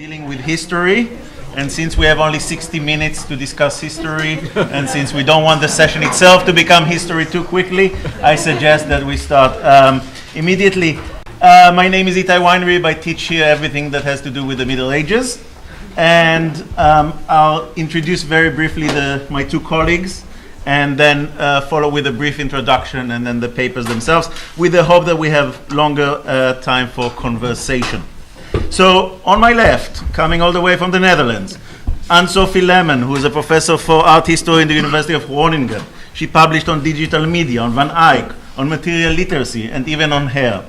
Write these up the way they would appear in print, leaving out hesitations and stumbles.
dealing with history, and since we have only 60 minutes to discuss history, and since we don't want the session itself to become history too quickly, I suggest that we start immediately. My name is Itai Weinrib. I teach here everything that has to do with the Middle Ages, and I'll introduce very briefly my two colleagues, and then follow with a brief introduction and then the papers themselves, with the hope that we have longer time for conversation. So on my left, coming all the way from the Netherlands, Anne-Sophie Lemon, who is a professor for art history in the University of Groningen. She published on digital media, on Van Eyck, on material literacy, and even on hair.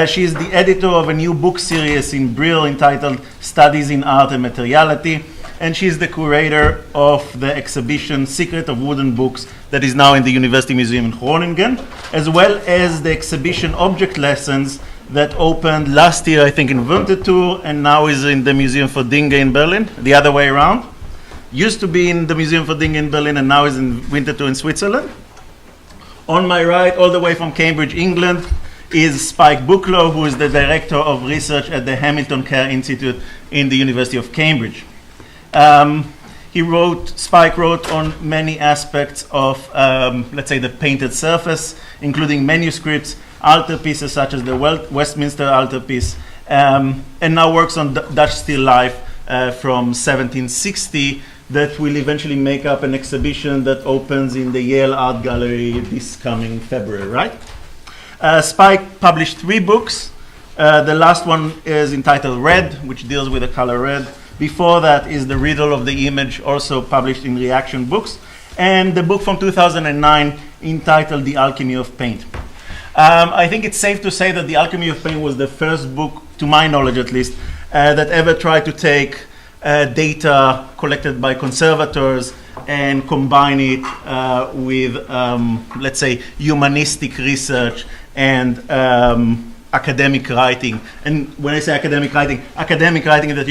She is the editor of a new book series in Bild entitled Studies in Art and Materiality, and she is the curator of the exhibition Secret of Wooden Books that is now in the University Museum in Groningen, as well as the exhibition Object Lessons that opened last year, I think, in Winterthur, and now is in the Museum for Dinge in Berlin, the other way around. Used to be in the Museum for Dinge in Berlin and now is in Winterthur in Switzerland. On my right, all the way from Cambridge, England, is Spike Bucklow, who is the director of research at the Hamilton Care Institute in the University of Cambridge. Spike wrote on many aspects of, let's say, the painted surface, including manuscripts, altarpieces such as the Westminster altarpiece, and now works on Dutch still life from 1760 that will eventually make up an exhibition that opens in the Yale Art Gallery this coming February, right? Spike published 3 books. The last one is entitled Red, which deals with the color red. Before that is The Riddle of the Image, also published in Reaction Books, and the book from 2009 entitled The Alchemy of Paint. I think it's safe to say that The Alchemy of Paint was the first book, to my knowledge at least, that ever tried to take data collected by conservators and combine it with, let's say, humanistic research and academic writing. And when I say academic writing that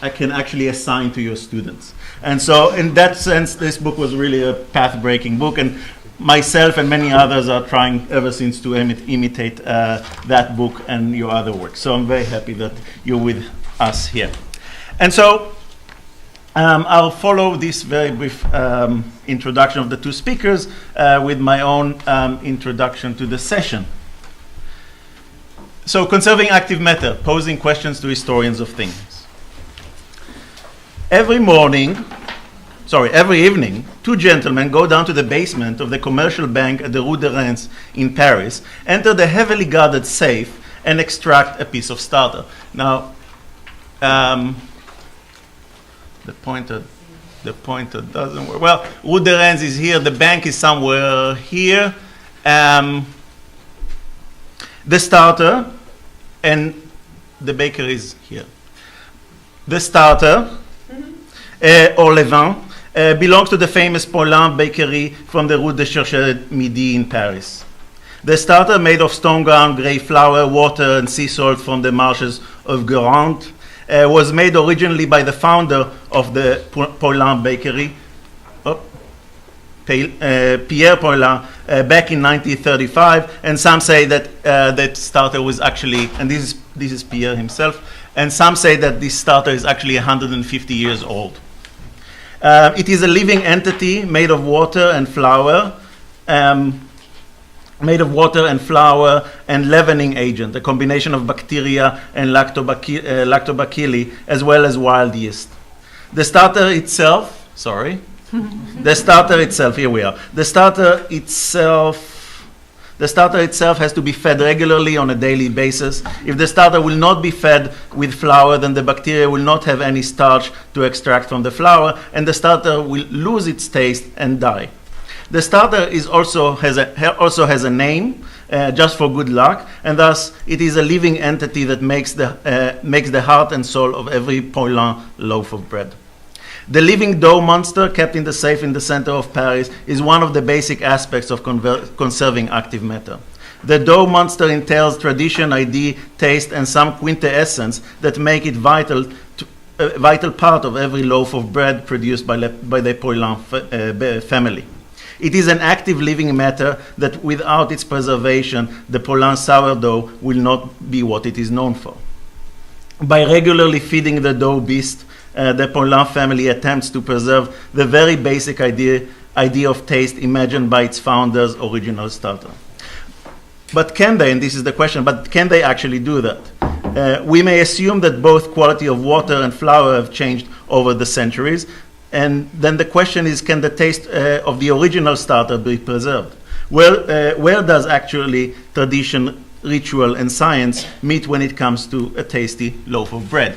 I can actually assign to your students. And so in that sense, this book was really a path-breaking book, and myself and many others are trying ever since to imitate that book and your other work. So I'm very happy that you're with us here. And so I'll follow this very brief introduction of the two speakers with my own introduction to the session. So, conserving active matter, posing questions to historians of things. Every evening, 2 gentlemen go down to the basement of the commercial bank at the Rue de Reims in Paris, enter the heavily guarded safe, and extract a piece of starter. Now, the pointer doesn't work. Well, Rue de Reims is here. The bank is somewhere here. The starter and the baker is here. The starter, or le vin, belongs to the famous Paulin bakery from the Rue de Cherche-Midi in Paris. The starter, made of stone ground grey flour, water, and sea salt from the marshes of Guérande, was made originally by the founder of the Paulin bakery, Pierre Paulin, back in 1935, and some say that that starter was actually, and this is Pierre himself, and some say that this starter is actually 150 years old. It is a living entity made of water and flour, and leavening agent, a combination of bacteria and lactobacilli, as well as wild yeast. The starter itself, here we are. The starter itself has to be fed regularly on a daily basis. If the starter will not be fed with flour, then the bacteria will not have any starch to extract from the flour, and the starter will lose its taste and die. The starter also has a name, just for good luck, and thus it is a living entity that makes the heart and soul of every Paulin loaf of bread. The living dough monster kept in the safe in the center of Paris is one of the basic aspects of conserving active matter. The dough monster entails tradition, ID, taste, and some quintessence that make it a vital part of every loaf of bread produced by the Paulin family. It is an active living matter that without its preservation, the Paulin sourdough will not be what it is known for. By regularly feeding the dough beast, the Paulin family attempts to preserve the very basic idea of taste imagined by its founder's original starter. But can they, and this is the question, but can they actually do that? We may assume that both quality of water and flour have changed over the centuries, and then the question is, can the taste of the original starter be preserved? Where does actually tradition, ritual, and science meet when it comes to a tasty loaf of bread?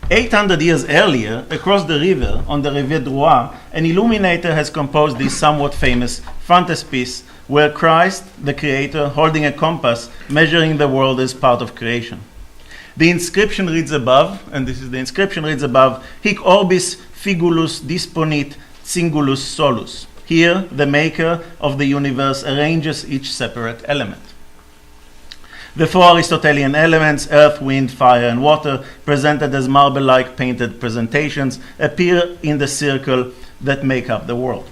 800 years earlier, across the river, on the Rivière Drouot, an illuminator has composed this somewhat famous frontispiece where Christ, the creator, holding a compass, measuring the world as part of creation. The inscription reads above, and this is the inscription, reads above, Hic orbis figulus disponit singulus solus. Here, the maker of the universe arranges each separate element. The four Aristotelian elements, earth, wind, fire, and water, presented as marble-like painted presentations, appear in the circle that make up the world.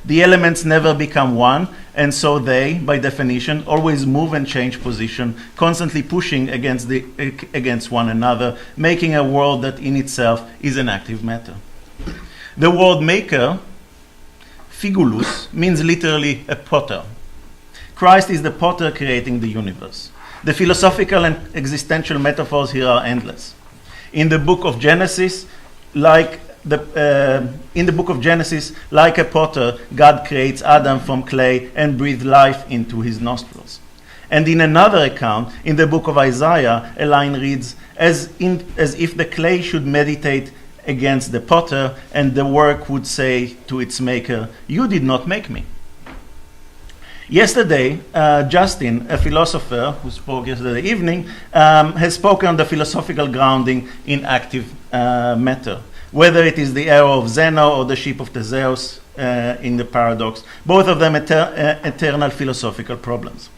The elements never become one, and so they, by definition, always move and change position, constantly pushing against one another, making a world that in itself is an active matter. The word maker, figulus, means literally a potter. Christ is the potter creating the universe. The philosophical and existential metaphors here are endless. In the book of Genesis, like a potter, God creates Adam from clay and breathes life into his nostrils. And in another account, in the book of Isaiah, a line reads, as if the clay should meditate against the potter, and the work would say to its maker, "You did not make me." Yesterday, Justin, a philosopher who spoke yesterday evening, has spoken on the philosophical grounding in active matter. Whether it is the arrow of Zeno or the ship of Theseus in the paradox, both of them eternal philosophical problems.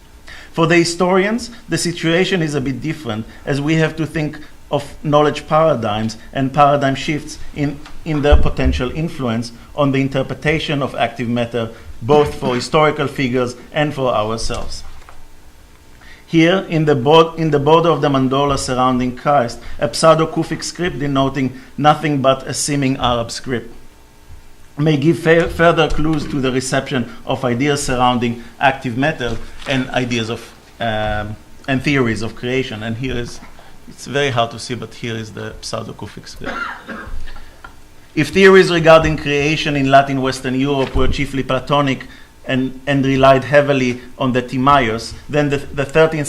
For the historians, the situation is a bit different, as we have to think of knowledge paradigms and paradigm shifts in their potential influence on the interpretation of active matter, both for historical figures and for ourselves. Here, in the border of the mandorla surrounding Christ, a pseudo-Kufic script denoting nothing but a seeming Arab script may give further clues to the reception of ideas surrounding active matter and ideas of and theories of creation. And here is, it's very hard to see, but here is the pseudo-Kufic script. If theories regarding creation in Latin Western Europe were chiefly Platonic and relied heavily on the Timaeus, then in the 13th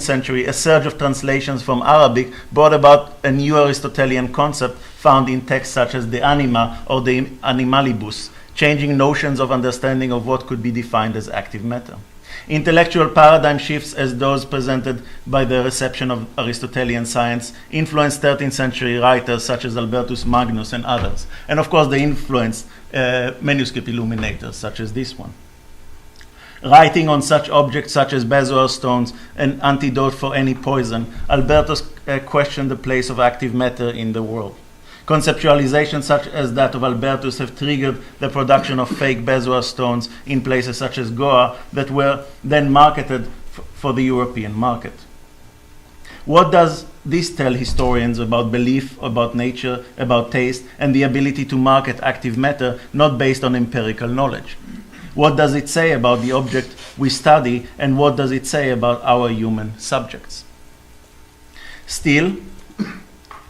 century, a surge of translations from Arabic brought about a new Aristotelian concept found in texts such as the Anima or the Animalibus, changing notions of understanding of what could be defined as active matter. Intellectual paradigm shifts, as those presented by the reception of Aristotelian science, influenced 13th century writers such as Albertus Magnus and others. And of course, they influenced manuscript illuminators such as this one. Writing on such objects such as bezoar stones, an antidote for any poison, Albertus questioned the place of active matter in the world. Conceptualizations such as that of Albertus have triggered the production of fake bezoar stones in places such as Goa that were then marketed for the European market. What does this tell historians about belief, about nature, about taste, and the ability to market active matter not based on empirical knowledge? What does it say about the object we study, and what does it say about our human subjects? Still,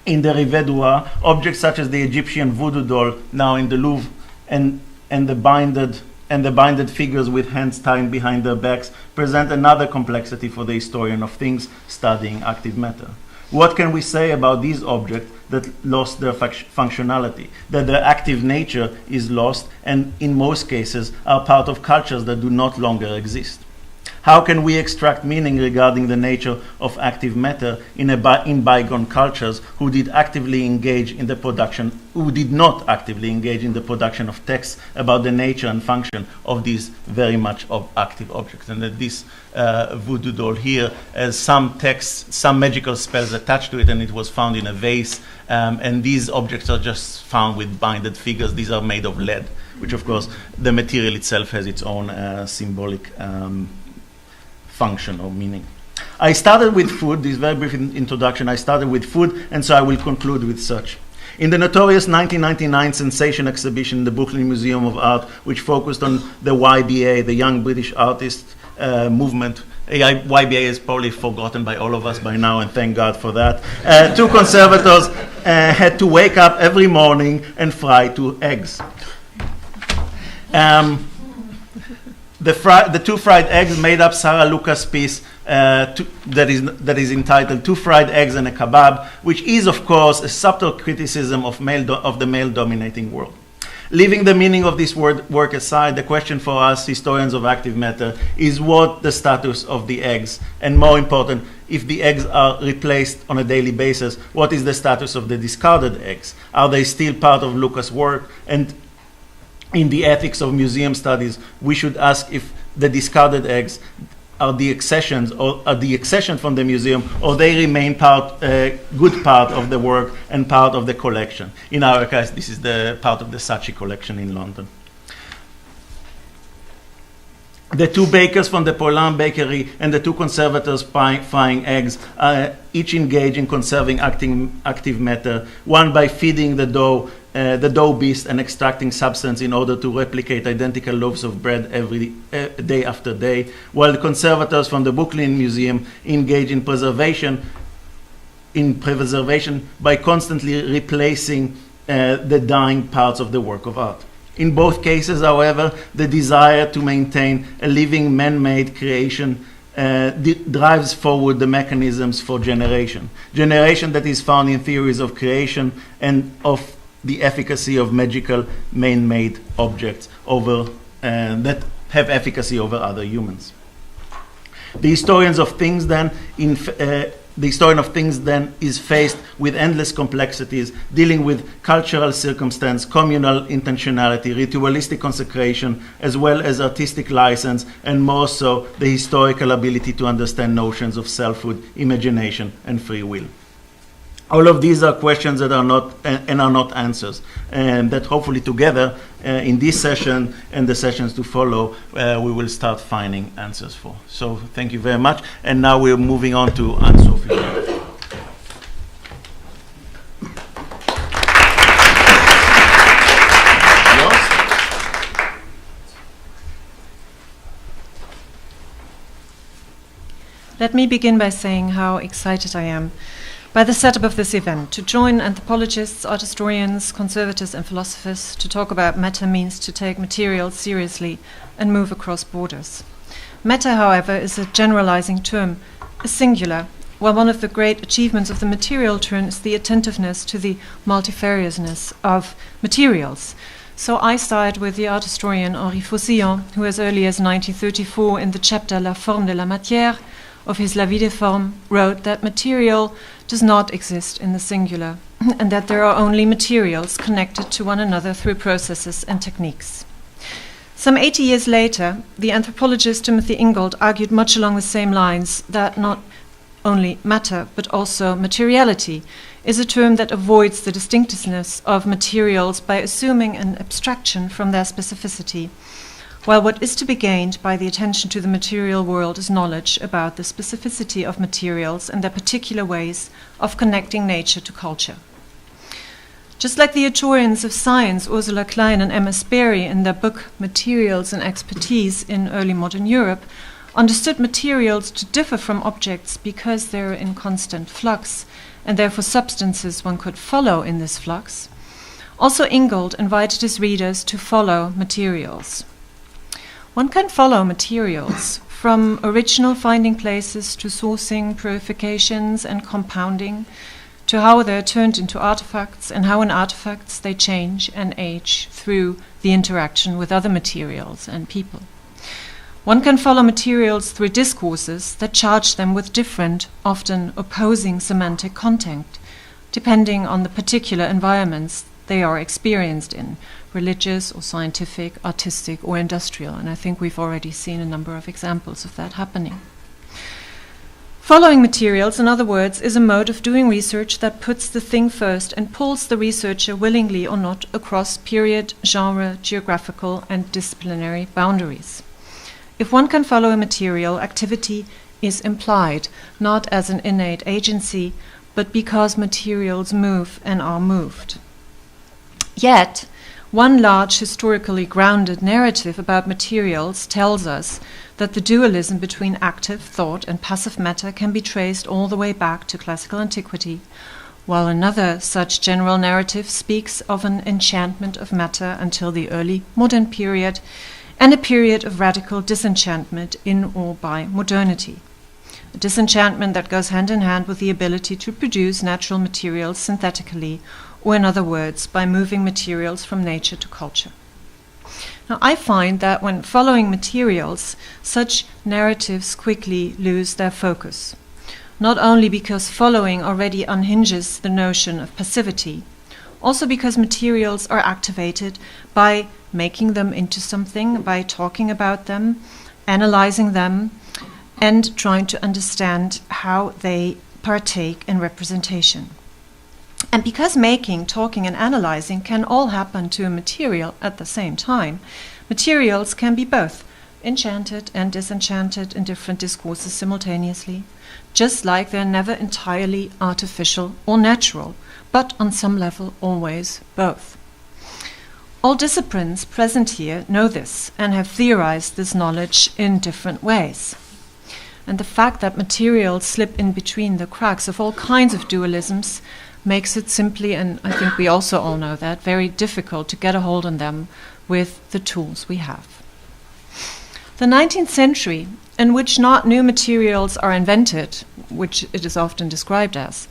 in the Rivière Drouot, objects such as the Egyptian voodoo doll, now in the Louvre, and the binded figures with hands tied behind their backs, present another complexity for the historian of things studying active matter. What can we say about these objects that lost their functionality, that their active nature is lost, and in most cases are part of cultures that do not longer exist? How can we extract meaning regarding the nature of active matter in bygone cultures who did not actively engage in the production of texts about the nature and function of these very much active objects? And that this voodoo doll here has some texts, some magical spells attached to it, and it was found in a vase. And these objects are just found with binded figures. These are made of lead, which of course the material itself has its own symbolic function or meaning. I started with food, this very brief introduction, I started with food, and so I will conclude with such. In the notorious 1999 Sensation exhibition in the Brooklyn Museum of Art, which focused on the YBA, the Young British Artist movement, YBA is probably forgotten by all of us by now, and thank God for that. Two conservators had to wake up every morning and fry 2 eggs. The 2 fried eggs made up Sarah Lucas' piece that is entitled 2 Fried Eggs and a Kebab, which is, of course, a subtle criticism of the male-dominating world. Leaving the meaning of this work aside, the question for us, historians of active matter, is what the status of the eggs, and more important, if the eggs are replaced on a daily basis, what is the status of the discarded eggs? Are they still part of Lucas' work? And in the ethics of museum studies, we should ask if the discarded eggs are the accessions from the museum, or they remain good part of the work and part of the collection. In our case, this is the part of the Saatchi collection in London. The 2 bakers from the Paulin bakery and the 2 conservators frying eggs each engage in conserving active matter, one by feeding the dough beast and extracting substance in order to replicate identical loaves of bread every day after day, while the conservators from the Brooklyn Museum engage in preservation by constantly replacing the dying parts of the work of art. In both cases, however, the desire to maintain a living man-made creation drives forward the mechanisms for generation that is found in theories of creation and of the efficacy of magical man-made objects that have efficacy over other humans. The historian of things then is faced with endless complexities, dealing with cultural circumstance, communal intentionality, ritualistic consecration, as well as artistic license, and more so the historical ability to understand notions of selfhood, imagination, and free will. All of these are questions that are not answers, and that hopefully together in this session and the sessions to follow, we will start finding answers for. So thank you very much, and now we're moving on to Anne-Sophie. Let me begin by saying how excited I am by the setup of this event, to join anthropologists, art historians, conservators, and philosophers to talk about matter means to take materials seriously and move across borders. Matter, however, is a generalizing term, a singular, while one of the great achievements of the material turn is the attentiveness to the multifariousness of materials. So I side with the art historian Henri Faucillon, who as early as 1934 in the chapter La forme de la matière of his La vie des formes wrote that material does not exist in the singular, and that there are only materials connected to one another through processes and techniques. Some 80 years later, the anthropologist Timothy Ingold argued much along the same lines that not only matter, but also materiality is a term that avoids the distinctiveness of materials by assuming an abstraction from their specificity, while what is to be gained by the attention to the material world is knowledge about the specificity of materials and their particular ways of connecting nature to culture. Just like the historians of science, Ursula Klein and Emma Sperry, in their book Materials and Expertise in Early Modern Europe, understood materials to differ from objects because they're in constant flux, and therefore substances one could follow in this flux. Also, Ingold invited his readers to follow materials. One can follow materials from original finding places to sourcing, purifications, and compounding, to how they're turned into artifacts and how in artifacts they change and age through the interaction with other materials and people. One can follow materials through discourses that charge them with different, often opposing semantic content, depending on the particular environments they are experienced in, religious or scientific, artistic or industrial, and I think we've already seen a number of examples of that happening. Following materials, in other words, is a mode of doing research that puts the thing first and pulls the researcher, willingly or not, across period, genre, geographical and disciplinary boundaries. If one can follow a material, activity is implied, not as an innate agency, but because materials move and are moved. Yet, one large historically grounded narrative about materials tells us that the dualism between active thought and passive matter can be traced all the way back to classical antiquity, while another such general narrative speaks of an enchantment of matter until the early modern period, and a period of radical disenchantment in or by modernity. A disenchantment that goes hand in hand with the ability to produce natural materials synthetically, or in other words, by moving materials from nature to culture. Now, I find that when following materials, such narratives quickly lose their focus, not only because following already unhinges the notion of passivity, also because materials are activated by making them into something, by talking about them, analyzing them, and trying to understand how they partake in representation. And because making, talking, and analyzing can all happen to a material at the same time, materials can be both enchanted and disenchanted in different discourses simultaneously, just like they're never entirely artificial or natural, but on some level always both. All disciplines present here know this and have theorized this knowledge in different ways. And the fact that materials slip in between the cracks of all kinds of dualisms makes it simply, and I think we also all know that, very difficult to get a hold on them with the tools we have. The 19th century, in which not new materials are invented, which it is often described as,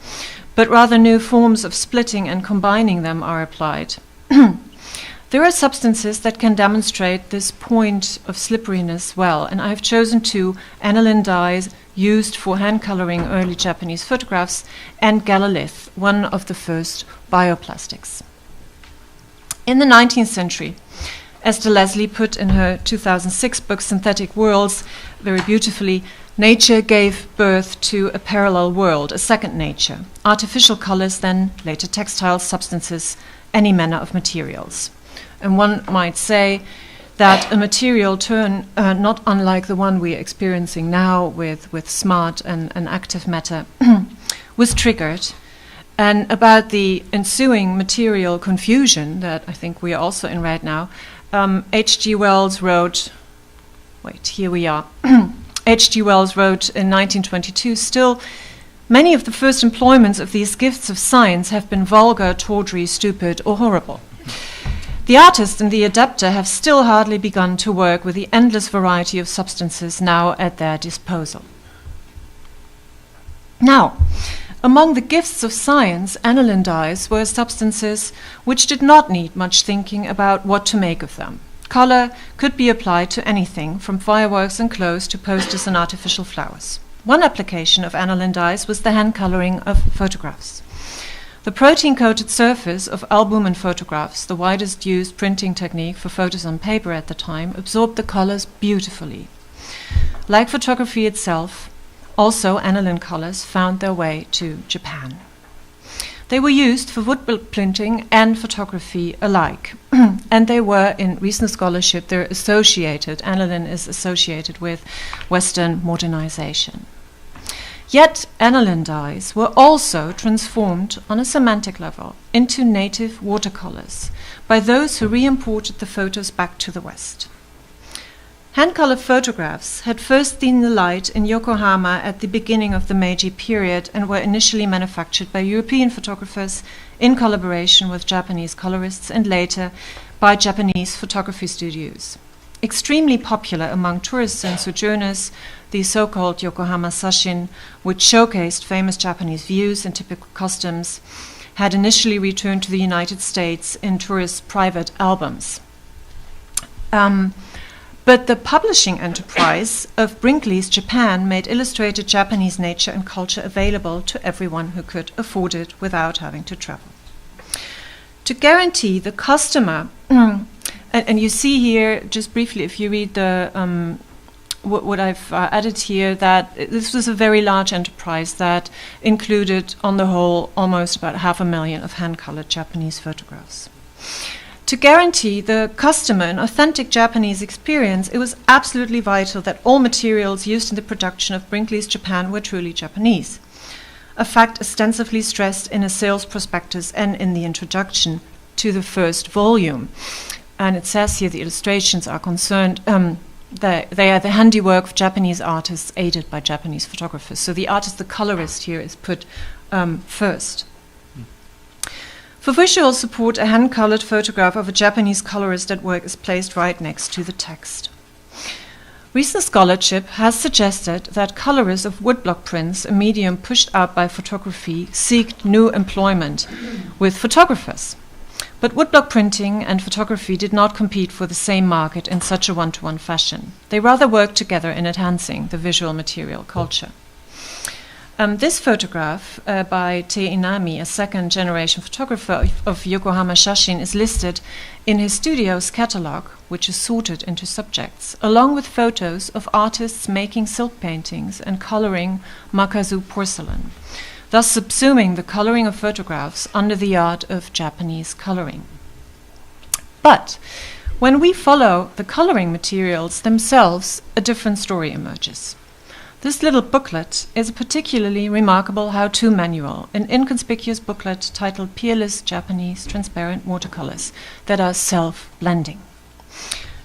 but rather new forms of splitting and combining them are applied. There are substances that can demonstrate this point of slipperiness well, and I've chosen two: aniline dyes used for hand coloring early Japanese photographs, and galalith, one of the first bioplastics. In the 19th century, Esther Leslie put in her 2006 book Synthetic Worlds very beautifully, nature gave birth to a parallel world, a second nature, artificial colors, then later textiles, substances, any manner of materials. And one might say that a material turn, not unlike the one we are experiencing now with smart and active matter, was triggered. And about the ensuing material confusion that I think we are also in right now, H.G. Wells wrote, here we are. H.G. Wells wrote in 1922, still, many of the first employments of these gifts of science have been vulgar, tawdry, stupid, or horrible. The artist and the adapter have still hardly begun to work with the endless variety of substances now at their disposal. Now, among the gifts of science, aniline dyes were substances which did not need much thinking about what to make of them. Color could be applied to anything, from fireworks and clothes to posters and artificial flowers. One application of aniline dyes was the hand coloring of photographs. The protein-coated surface of albumin photographs, the widest used printing technique for photos on paper at the time, absorbed the colors beautifully. Like photography itself, also aniline colors found their way to Japan. They were used for woodbill printing and photography alike, and they were, in recent scholarship, they're associated, aniline is associated with Western modernization. Yet aniline dyes were also transformed on a semantic level into native watercolors by those who re-imported the photos back to the West. Hand-colored photographs had first seen the light in Yokohama at the beginning of the Meiji period and were initially manufactured by European photographers in collaboration with Japanese colorists and later by Japanese photography studios. Extremely popular among tourists and sojourners, the so-called Yokohama Sashin, which showcased famous Japanese views and typical costumes, had initially returned to the United States in tourists' private albums. But the publishing enterprise of Brinkley's Japan made illustrated Japanese nature and culture available to everyone who could afford it without having to travel. To guarantee the customer, and you see here, just briefly, if you read the what I've added here, that this was a very large enterprise that included, on the whole, almost about 500,000 of hand-colored Japanese photographs. To guarantee the customer an authentic Japanese experience, it was absolutely vital that all materials used in the production of Brinkley's Japan were truly Japanese, a fact extensively stressed in a sales prospectus and in the introduction to the first volume. And it says here the illustrations are concerned, they are the handiwork of Japanese artists aided by Japanese photographers. So the artist, the colorist here is put first. For visual support, a hand-colored photograph of a Japanese colorist at work is placed right next to the text. Recent scholarship has suggested that colorists of woodblock prints, a medium pushed out by photography, seek new employment with photographers. But woodblock printing and photography did not compete for the same market in such a one-to-one fashion. They rather worked together in enhancing the visual material culture. This photograph by Tei Inami, a second-generation photographer of Yokohama Shashin, is listed in his studio's catalogue, which is sorted into subjects, along with photos of artists making silk paintings and coloring makazu porcelain, thus subsuming the coloring of photographs under the art of Japanese coloring. But when we follow the coloring materials themselves, a different story emerges. This little booklet is a particularly remarkable how-to manual, an inconspicuous booklet titled Peerless Japanese Transparent Watercolors that are self-blending.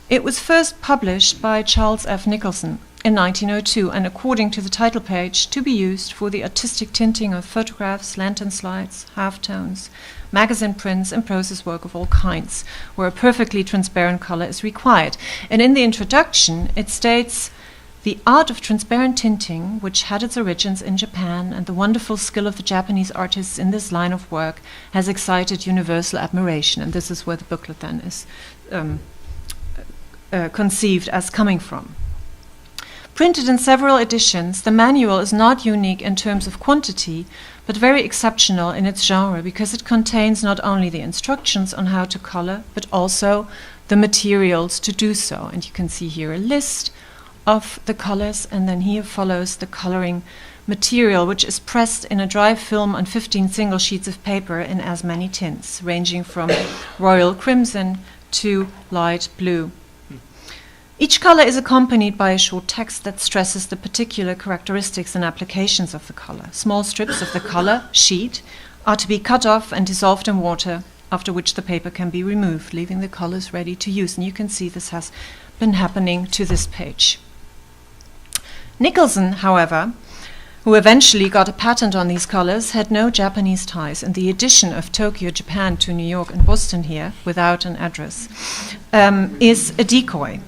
It was first published by Charles F. Nicholson in 1902, and according to the title page, to be used for the artistic tinting of photographs, lantern slides, halftones, magazine prints, and process work of all kinds, where a perfectly transparent color is required. And in the introduction, it states, "The art of transparent tinting, which had its origins in Japan, and the wonderful skill of the Japanese artists in this line of work, has excited universal admiration." And this is where the booklet then is conceived as coming from. Printed in several editions, the manual is not unique in terms of quantity, but very exceptional in its genre, because it contains not only the instructions on how to color, but also the materials to do so. And you can see here a list of the colors, and then here follows the coloring material, which is pressed in a dry film on 15 single sheets of paper in as many tints, ranging from royal crimson to light blue. Each color is accompanied by a short text that stresses the particular characteristics and applications of the color. Small strips of the color sheet are to be cut off and dissolved in water, after which the paper can be removed, leaving the colors ready to use. And you can see this has been happening to this page. Nicholson, however, who eventually got a patent on these colors, had no Japanese ties, and the addition of Tokyo, Japan to New York and Boston here, without an address, is a decoy.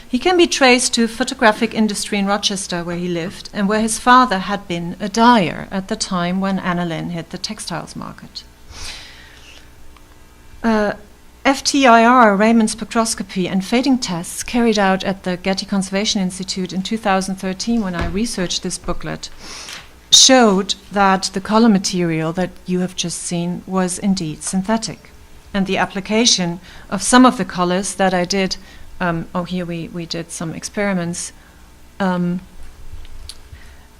He can be traced to photographic industry in Rochester, where he lived, and where his father had been a dyer at the time when aniline hit the textiles market. FTIR, Raman spectroscopy, and fading tests carried out at the Getty Conservation Institute in 2013, when I researched this booklet, showed that the color material that you have just seen was indeed synthetic. And the application of some of the colors that I did, here we did some experiments, and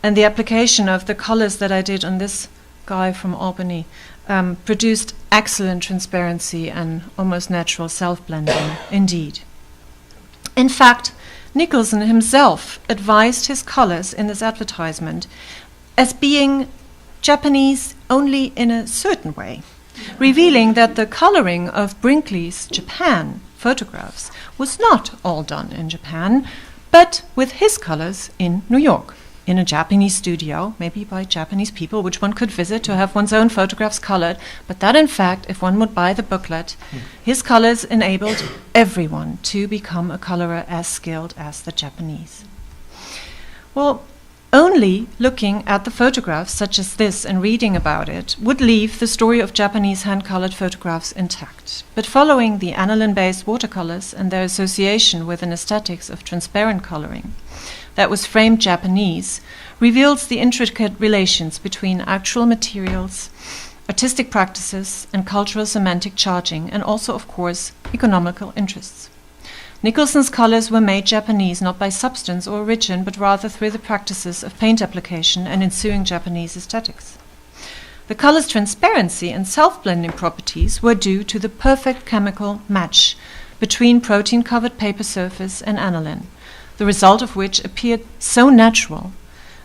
the application of the colors that I did on this guy from Albany produced excellent transparency and almost natural self-blending indeed. In fact, Nicholson himself advised his colors in this advertisement as being Japanese only in a certain way, revealing that the coloring of Brinkley's Japan photographs was not all done in Japan, but with his colors in New York, in a Japanese studio, maybe by Japanese people, which one could visit to have one's own photographs colored, but that in fact, if one would buy the booklet, his colors enabled everyone to become a colorer as skilled as the Japanese. Well, only looking at the photographs such as this and reading about it would leave the story of Japanese hand-colored photographs intact. But following the aniline-based watercolors and their association with an aesthetics of transparent coloring that was framed Japanese reveals the intricate relations between actual materials, artistic practices, and cultural semantic charging, and also, of course, economical interests. Nicholson's colors were made Japanese not by substance or origin, but rather through the practices of paint application and ensuing Japanese aesthetics. The color's transparency and self-blending properties were due to the perfect chemical match between protein-covered paper surface and aniline, the result of which appeared so natural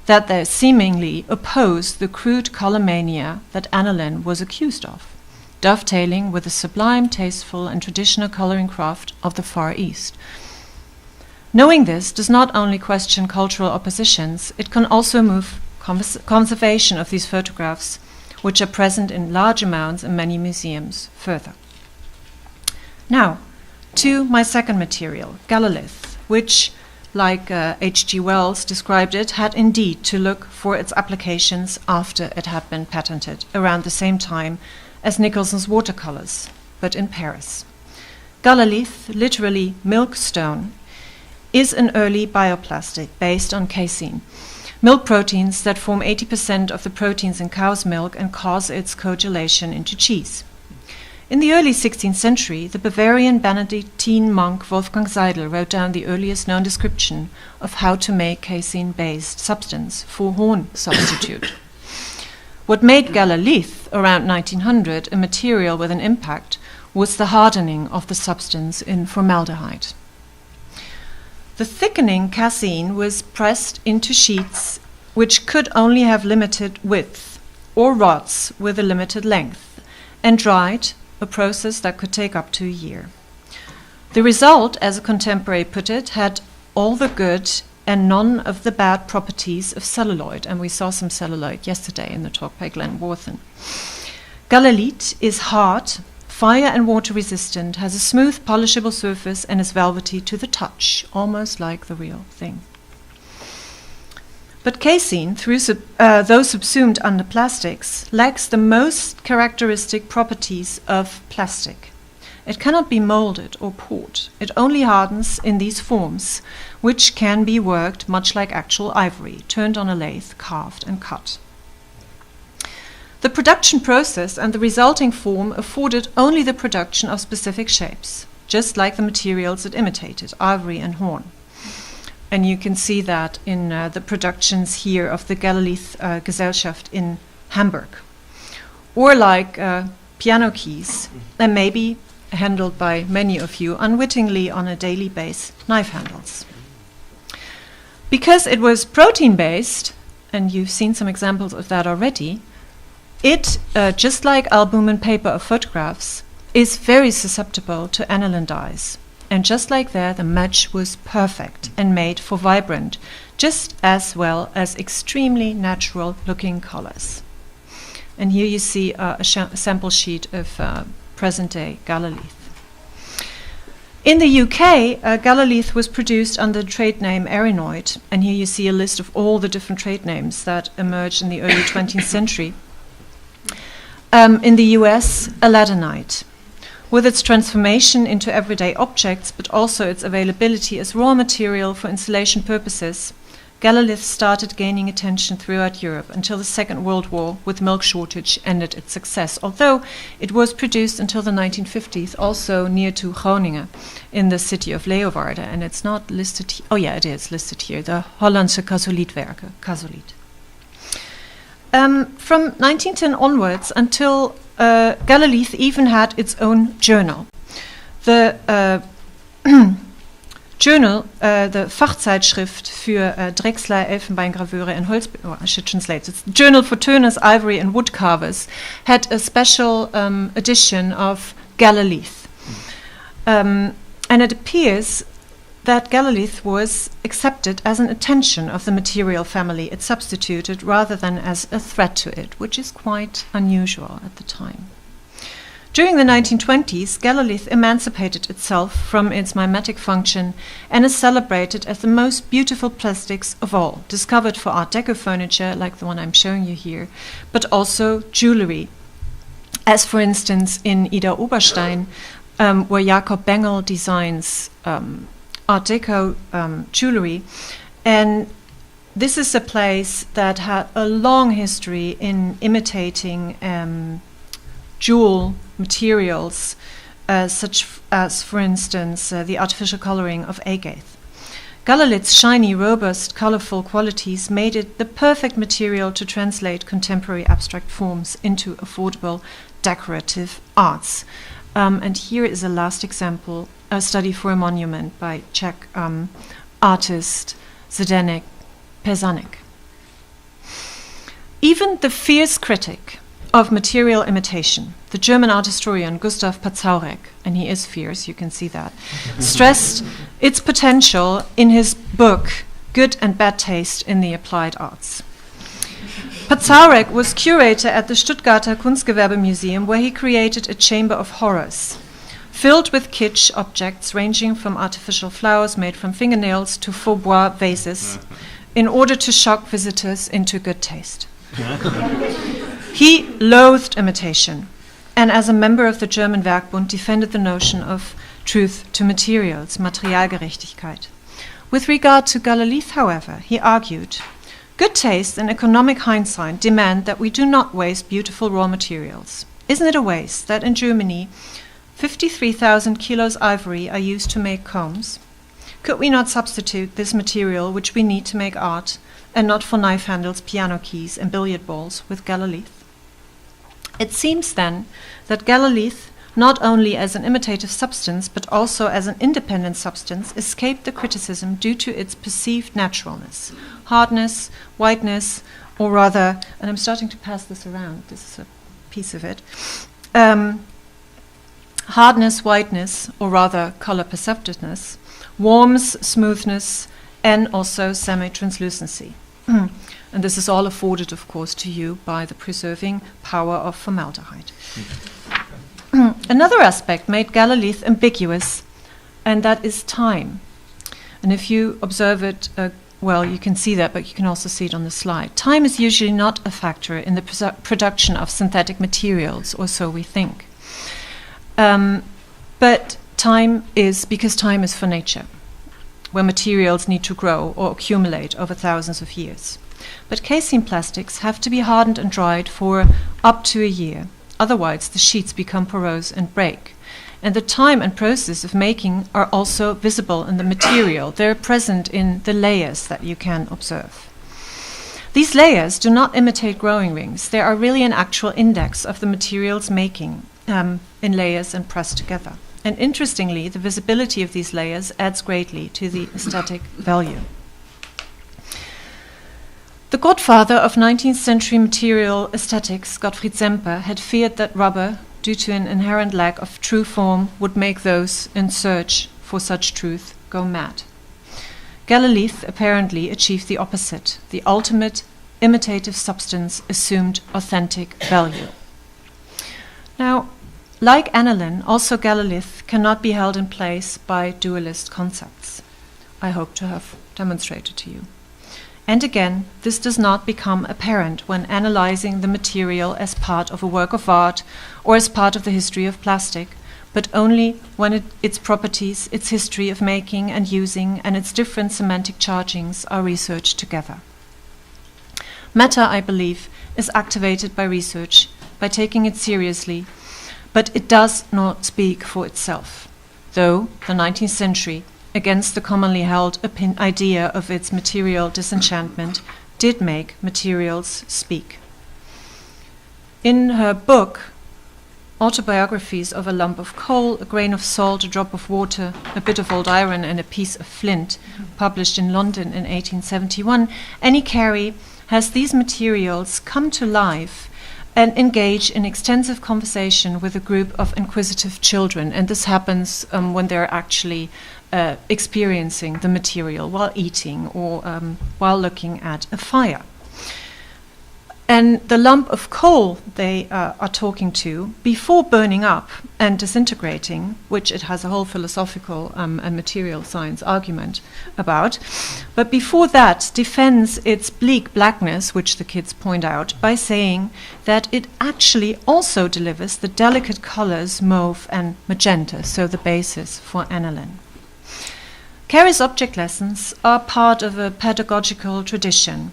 that they seemingly opposed the crude color mania that aniline was accused of, dovetailing with the sublime, tasteful, and traditional coloring craft of the Far East. Knowing this does not only question cultural oppositions, it can also move conservation of these photographs, which are present in large amounts in many museums, further. Now, to my second material, galalith, which, like H.G. Wells described it, had indeed to look for its applications after it had been patented, around the same time as Nicholson's watercolors, but in Paris. Galalith, literally milkstone, is an early bioplastic based on casein, milk proteins that form 80% of the proteins in cow's milk and cause its coagulation into cheese. In the early 16th century, the Bavarian Benedictine monk Wolfgang Seidel wrote down the earliest known description of how to make casein-based substance for horn substitute. What made galalith around 1900 a material with an impact was the hardening of the substance in formaldehyde. The thickening casein was pressed into sheets which could only have limited width, or rods with a limited length, and dried, a process that could take up to a year. The result, as a contemporary put it, had all the good and none of the bad properties of celluloid, and we saw some celluloid yesterday in the talk by Glenn Worthen. Galalith is hard, fire and water resistant, has a smooth polishable surface, and is velvety to the touch, almost like the real thing. But casein, though subsumed under plastics, lacks the most characteristic properties of plastic. It cannot be molded or poured. It only hardens in these forms, which can be worked much like actual ivory, turned on a lathe, carved and cut. The production process and the resulting form afforded only the production of specific shapes, just like the materials it imitated, ivory and horn. And you can see that in the productions here of the Galalith Gesellschaft in Hamburg. Or like piano keys, and maybe handled by many of you unwittingly on a daily basis, knife handles. Because it was protein-based, and you've seen some examples of that already, it, just like albumin paper or photographs, is very susceptible to aniline dyes. And just like that, the match was perfect and made for vibrant, just as well as extremely natural-looking colors. And here you see a sample sheet of present-day galalith. In the UK, galalith was produced under the trade name Erinoid, and here you see a list of all the different trade names that emerged in the early 20th century. In the US, aladanite. With its transformation into everyday objects, but also its availability as raw material for insulation purposes, galalith started gaining attention throughout Europe until the Second World War, with milk shortage, ended its success, although it was produced until the 1950s, also near to Groningen, in the city of Leeuwarden, and it's not listed here. Oh yeah, it is listed here, the Hollandse Kasolietwerken, Kasoliet. From 1910 onwards, until galalith even had its own journal. The journal, the Fachzeitschrift für Drechsler, Elfenbeingraveure and Holz... Oh, I should translate. It's Journal for Turners, Ivory and Wood Carvers, had a special edition of galalith. And it appears that galalith was accepted as an extension of the material family it substituted rather than as a threat to it, which is quite unusual at the time. During the 1920s, galalith emancipated itself from its mimetic function and is celebrated as the most beautiful plastics of all, discovered for Art Deco furniture, like the one I'm showing you here, but also jewelry, as for instance in Ida Oberstein, where Jakob Bengel designs Art Deco jewelry. And this is a place that had a long history in imitating jewel materials, such as, for instance, the artificial coloring of agate. Galalith's shiny, robust, colorful qualities made it the perfect material to translate contemporary abstract forms into affordable decorative arts. And here is a last example, a study for a monument by Czech artist Zdeněk Pezanek. Even the fierce critic of material imitation, the German art historian Gustav Patzauerek, and he is fierce, you can see that, stressed its potential in his book, Good and Bad Taste in the Applied Arts. Patzauerek was curator at the Stuttgarter Kunstgewerbemuseum, where he created a chamber of horrors, filled with kitsch objects ranging from artificial flowers made from fingernails to faux bois vases, in order to shock visitors into good taste. He loathed imitation, and as a member of the German Werkbund defended the notion of truth to materials, Materialgerechtigkeit. With regard to Galalith, however, he argued, good taste and economic hindsight demand that we do not waste beautiful raw materials. Isn't it a waste that in Germany 53,000 kilos ivory are used to make combs? Could we not substitute this material, which we need to make art, and not for knife handles, piano keys, and billiard balls, with Galalith? It seems then that Galalith, not only as an imitative substance, but also as an independent substance, escaped the criticism due to its perceived naturalness, hardness, whiteness, or rather, and I'm starting to pass this around, this is a piece of it, hardness, whiteness, or rather color perceptiveness, warmth, smoothness, and also semi-translucency. And this is all afforded, of course, to you by the preserving power of formaldehyde. Another aspect made Galalith ambiguous, and that is time. And if you observe it, well, you can see that, but you can also see it on the slide. Time is usually not a factor in the production of synthetic materials, or so we think. But time is, because time is for nature, where materials need to grow or accumulate over thousands of years. But casein plastics have to be hardened and dried for up to a year. Otherwise, the sheets become porous and break. And the time and process of making are also visible in the material. They're present in the layers that you can observe. These layers do not imitate growing rings. They are really an actual index of the material's making in layers and pressed together. And interestingly, the visibility of these layers adds greatly to the aesthetic value. The godfather of 19th-century material aesthetics, Gottfried Semper, had feared that rubber, due to an inherent lack of true form, would make those in search for such truth go mad. Galalith apparently achieved the opposite. The ultimate imitative substance assumed authentic value. Now, like aniline, also Galalith cannot be held in place by dualist concepts. I hope to have demonstrated to you. And again, this does not become apparent when analyzing the material as part of a work of art or as part of the history of plastic, but only when its properties, its history of making and using, and its different semantic chargings are researched together. Matter, I believe, is activated by research, by taking it seriously, but it does not speak for itself, though the 19th century, against the commonly held idea of its material disenchantment, did make materials speak. In her book, Autobiographies of a Lump of Coal, a Grain of Salt, a Drop of Water, a Bit of Old Iron, and a Piece of Flint, published in London in 1871, Annie Carey has these materials come to life and engage in extensive conversation with a group of inquisitive children. And this happens when they're actually experiencing the material while eating or while looking at a fire. And the lump of coal they are talking to, before burning up and disintegrating, which it has a whole philosophical and material science argument about, but before that defends its bleak blackness, which the kids point out, by saying that it actually also delivers the delicate colors mauve and magenta, so the basis for aniline. Carey's object lessons are part of a pedagogical tradition.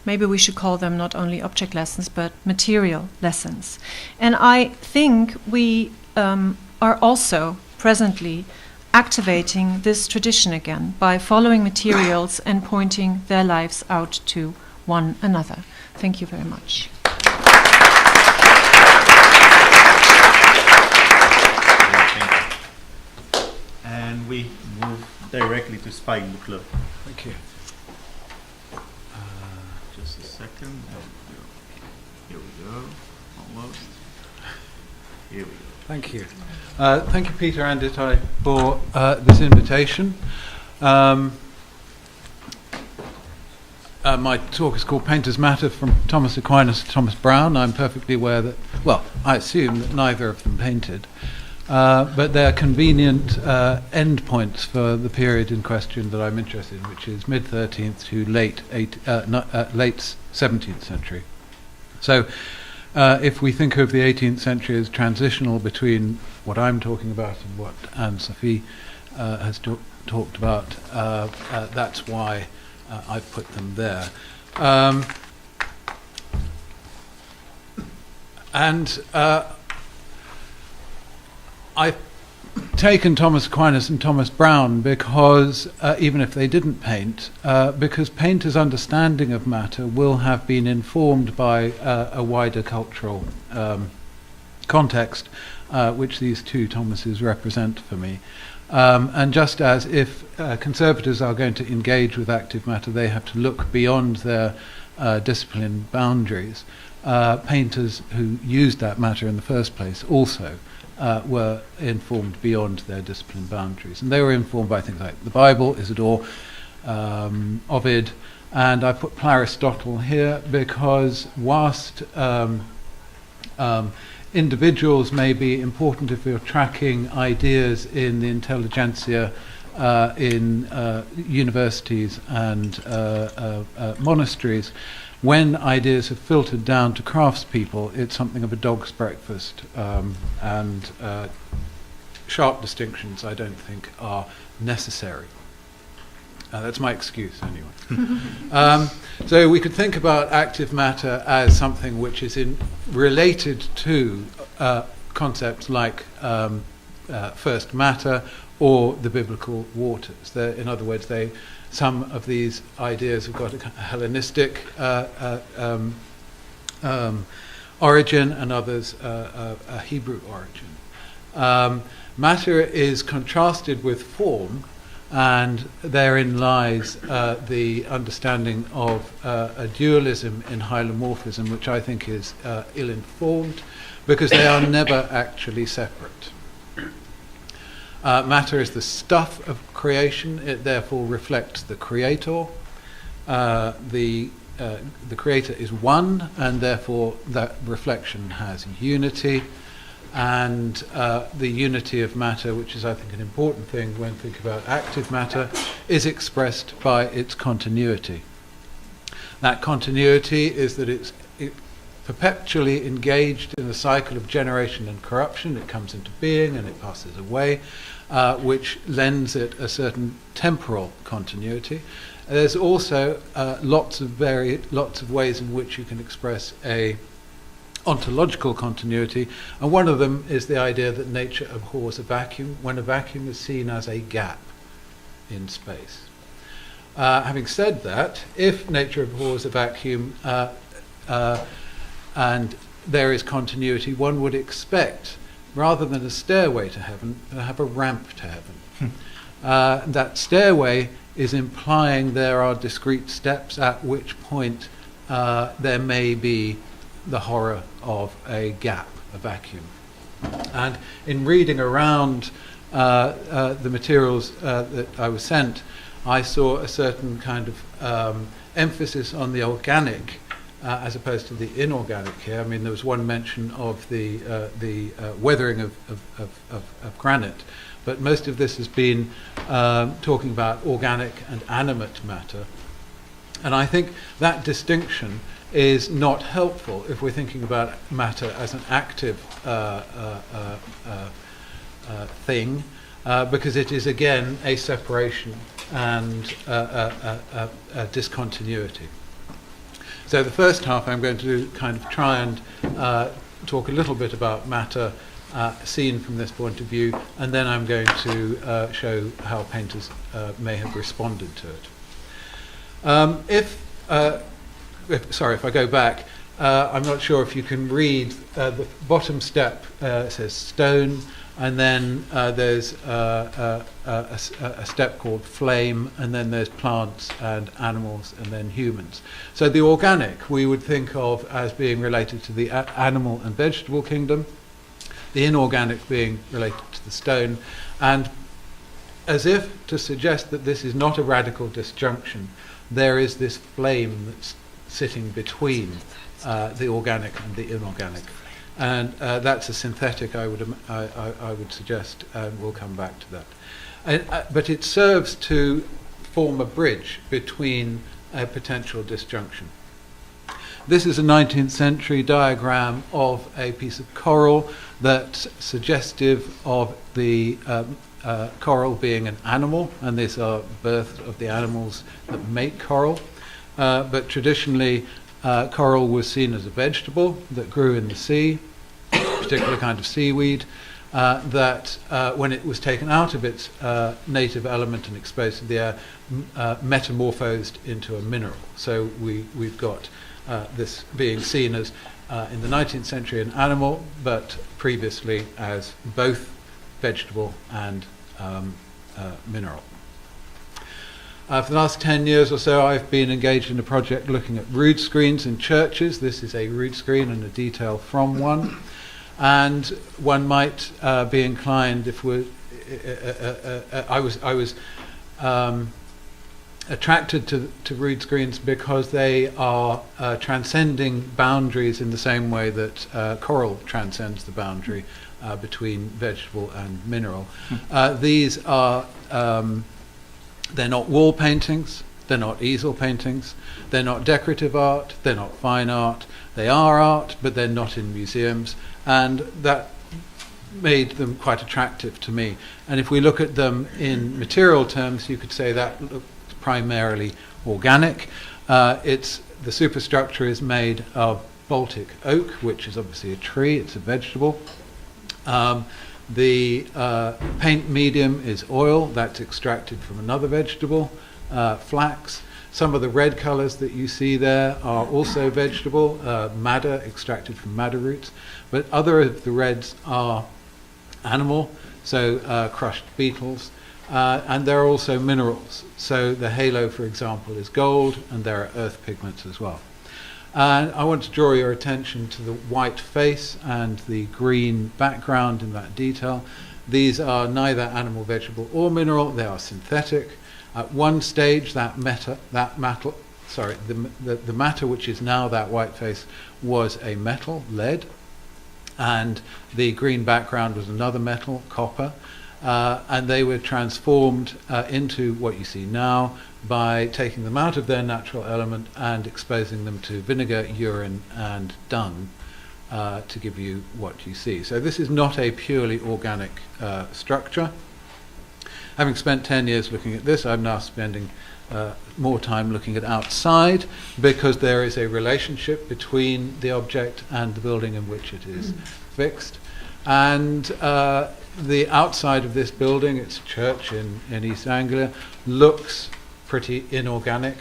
Maybe we should call them not only object lessons, but material lessons. And I think we are also presently activating this tradition again by following materials and pointing their lives out to one another. Thank you very much. And we move directly to Spike Club. Thank you. Just a second. Here we go. Almost. Here we go. Thank you. Thank you, Peter and Itai, for this invitation. My talk is called Painters Matter, from Thomas Aquinas to Thomas Browne. I'm perfectly aware that, well, I assume that neither of them painted, but they're convenient endpoints for the period in question that I'm interested in, which is mid-13th to late 17th century. So if we think of the 18th century as transitional between what I'm talking about and what Anne-Sophie has talked about, that's why I've put them there. I've taken Thomas Aquinas and Thomas Browne because, even if they didn't paint, because painters' understanding of matter will have been informed by a wider cultural context, which these two Thomases represent for me. And just as if conservators are going to engage with active matter, they have to look beyond their discipline boundaries, painters who used that matter in the first place also were informed beyond their discipline boundaries. And they were informed by things like the Bible, Isidore, Ovid, and I put Aristotle here because whilst individuals may be important if you're tracking ideas in the intelligentsia, in universities and monasteries, when ideas have filtered down to craftspeople, it's something of a dog's breakfast, and sharp distinctions I don't think are necessary. That's my excuse anyway. So we could think about active matter as something which is related to concepts like first matter or the biblical waters. In other words, some of these ideas have got a Hellenistic origin and others a Hebrew origin. Matter is contrasted with form, and therein lies the understanding of a dualism in hylomorphism, which I think is ill-informed, because they are never actually separate. Matter is the stuff of creation. It therefore reflects the creator. The creator is one, and therefore that reflection has unity. And the unity of matter, which is, I think, an important thing when thinking about active matter, is expressed by its continuity. That continuity is that it's perpetually engaged in a cycle of generation and corruption. It comes into being and it passes away, which lends it a certain temporal continuity. There's also lots of ways in which you can express a ontological continuity, and one of them is the idea that nature abhors a vacuum, when a vacuum is seen as a gap in space. Having said that, if nature abhors a vacuum and there is continuity, one would expect, rather than a stairway to heaven, to have a ramp to heaven. That stairway is implying there are discrete steps at which point there may be the horror of a gap, a vacuum. And in reading around the materials that I was sent, I saw a certain kind of emphasis on the organic as opposed to the inorganic here. I mean, there was one mention of the weathering of granite, but most of this has been talking about organic and animate matter. And I think that distinction is not helpful if we're thinking about matter as an active thing, because it is again a separation and a discontinuity. So the first half I'm going to kind of try and talk a little bit about matter seen from this point of view, and then I'm going to show how painters may have responded to it. If I go back, I'm not sure if you can read the bottom step. It says stone, and then there's a step called flame, and then there's plants and animals, and then humans. So the organic we would think of as being related to the animal and vegetable kingdom, the inorganic being related to the stone, and as if to suggest that this is not a radical disjunction, there is this flame that's sitting between the organic and the inorganic, and that's a synthetic. I would suggest, and we'll come back to that. But it serves to form a bridge between a potential disjunction. This is a 19th century diagram of a piece of coral that's suggestive of the coral being an animal, and these are births of the animals that make coral. But traditionally, coral was seen as a vegetable that grew in the sea, a particular kind of seaweed, that when it was taken out of its native element and exposed to the air, metamorphosed into a mineral. So we've got this being seen as, in the 19th century, an animal, but previously as both vegetable and mineral. For the last 10 years or so, I've been engaged in a project looking at rood screens in churches. This is a rood screen and a detail from one. And one might be inclined, if we're, I was attracted to rood screens because they are transcending boundaries in the same way that coral transcends the boundary between vegetable and mineral. These are, they're not wall paintings, they're not easel paintings, they're not decorative art, they're not fine art. They are art, but they're not in museums, and that made them quite attractive to me. And if we look at them in material terms, you could say that looks primarily organic. The superstructure is made of Baltic oak, which is obviously a tree, it's a vegetable. The paint medium is oil, that's extracted from another vegetable, flax. Some of the red colours that you see there are also vegetable, madder, extracted from madder roots. But other of the reds are animal, so crushed beetles. And there are also minerals. So the halo, for example, is gold, and there are earth pigments as well. And I want to draw your attention to the white face and the green background in that detail. These are neither animal, vegetable, or mineral. They are synthetic. At one stage, the matter which is now that white face was a metal, lead, and the green background was another metal, copper. And they were transformed into what you see now by taking them out of their natural element and exposing them to vinegar, urine, and dung to give you what you see. So this is not a purely organic structure. Having spent 10 years looking at this, I'm now spending more time looking at outside, because there is a relationship between the object and the building in which it is fixed. And the outside of this building, it's a church in East Anglia, looks pretty inorganic.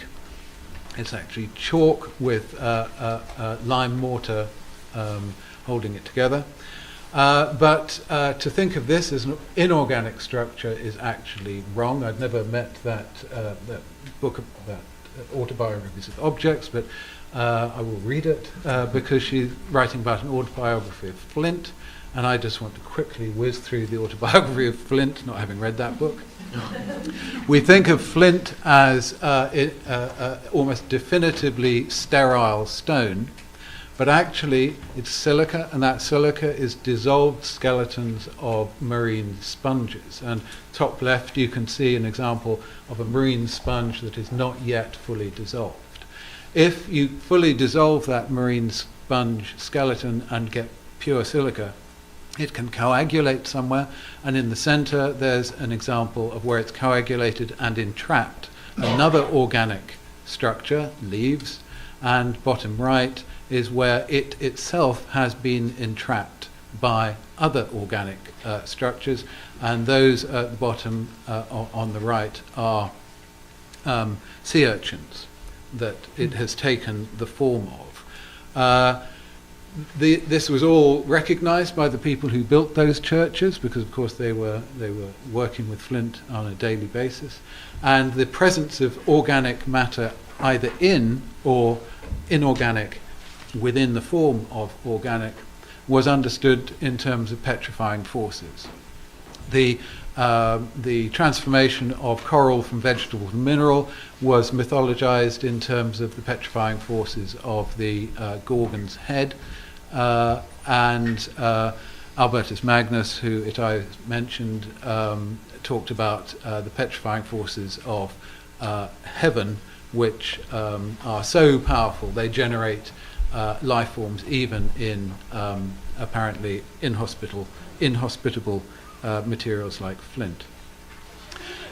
It's actually chalk with lime mortar holding it together. But to think of this as an inorganic structure is actually wrong. I'd never met that book about autobiographies of objects, but I will read it because she's writing about an autobiography of flint. And I just want to quickly whiz through the autobiography of Flint, not having read that book. We think of flint as almost definitively sterile stone, but actually it's silica, and that silica is dissolved skeletons of marine sponges. And top left you can see an example of a marine sponge that is not yet fully dissolved. If you fully dissolve that marine sponge skeleton and get pure silica, it can coagulate somewhere, and in the center there's an example of where it's coagulated and entrapped another organic structure, leaves, and bottom right is where it itself has been entrapped by other organic structures, and those at the bottom on the right are sea urchins that it has taken the form of. This was all recognized by the people who built those churches, because of course they were working with flint on a daily basis, and the presence of organic matter either in or inorganic within the form of organic was understood in terms of petrifying forces. The transformation of coral from vegetable to mineral was mythologized in terms of the petrifying forces of the Gorgon's head, and Albertus Magnus, who I mentioned, talked about the petrifying forces of heaven, which are so powerful they generate life forms even in apparently inhospitable materials like flint.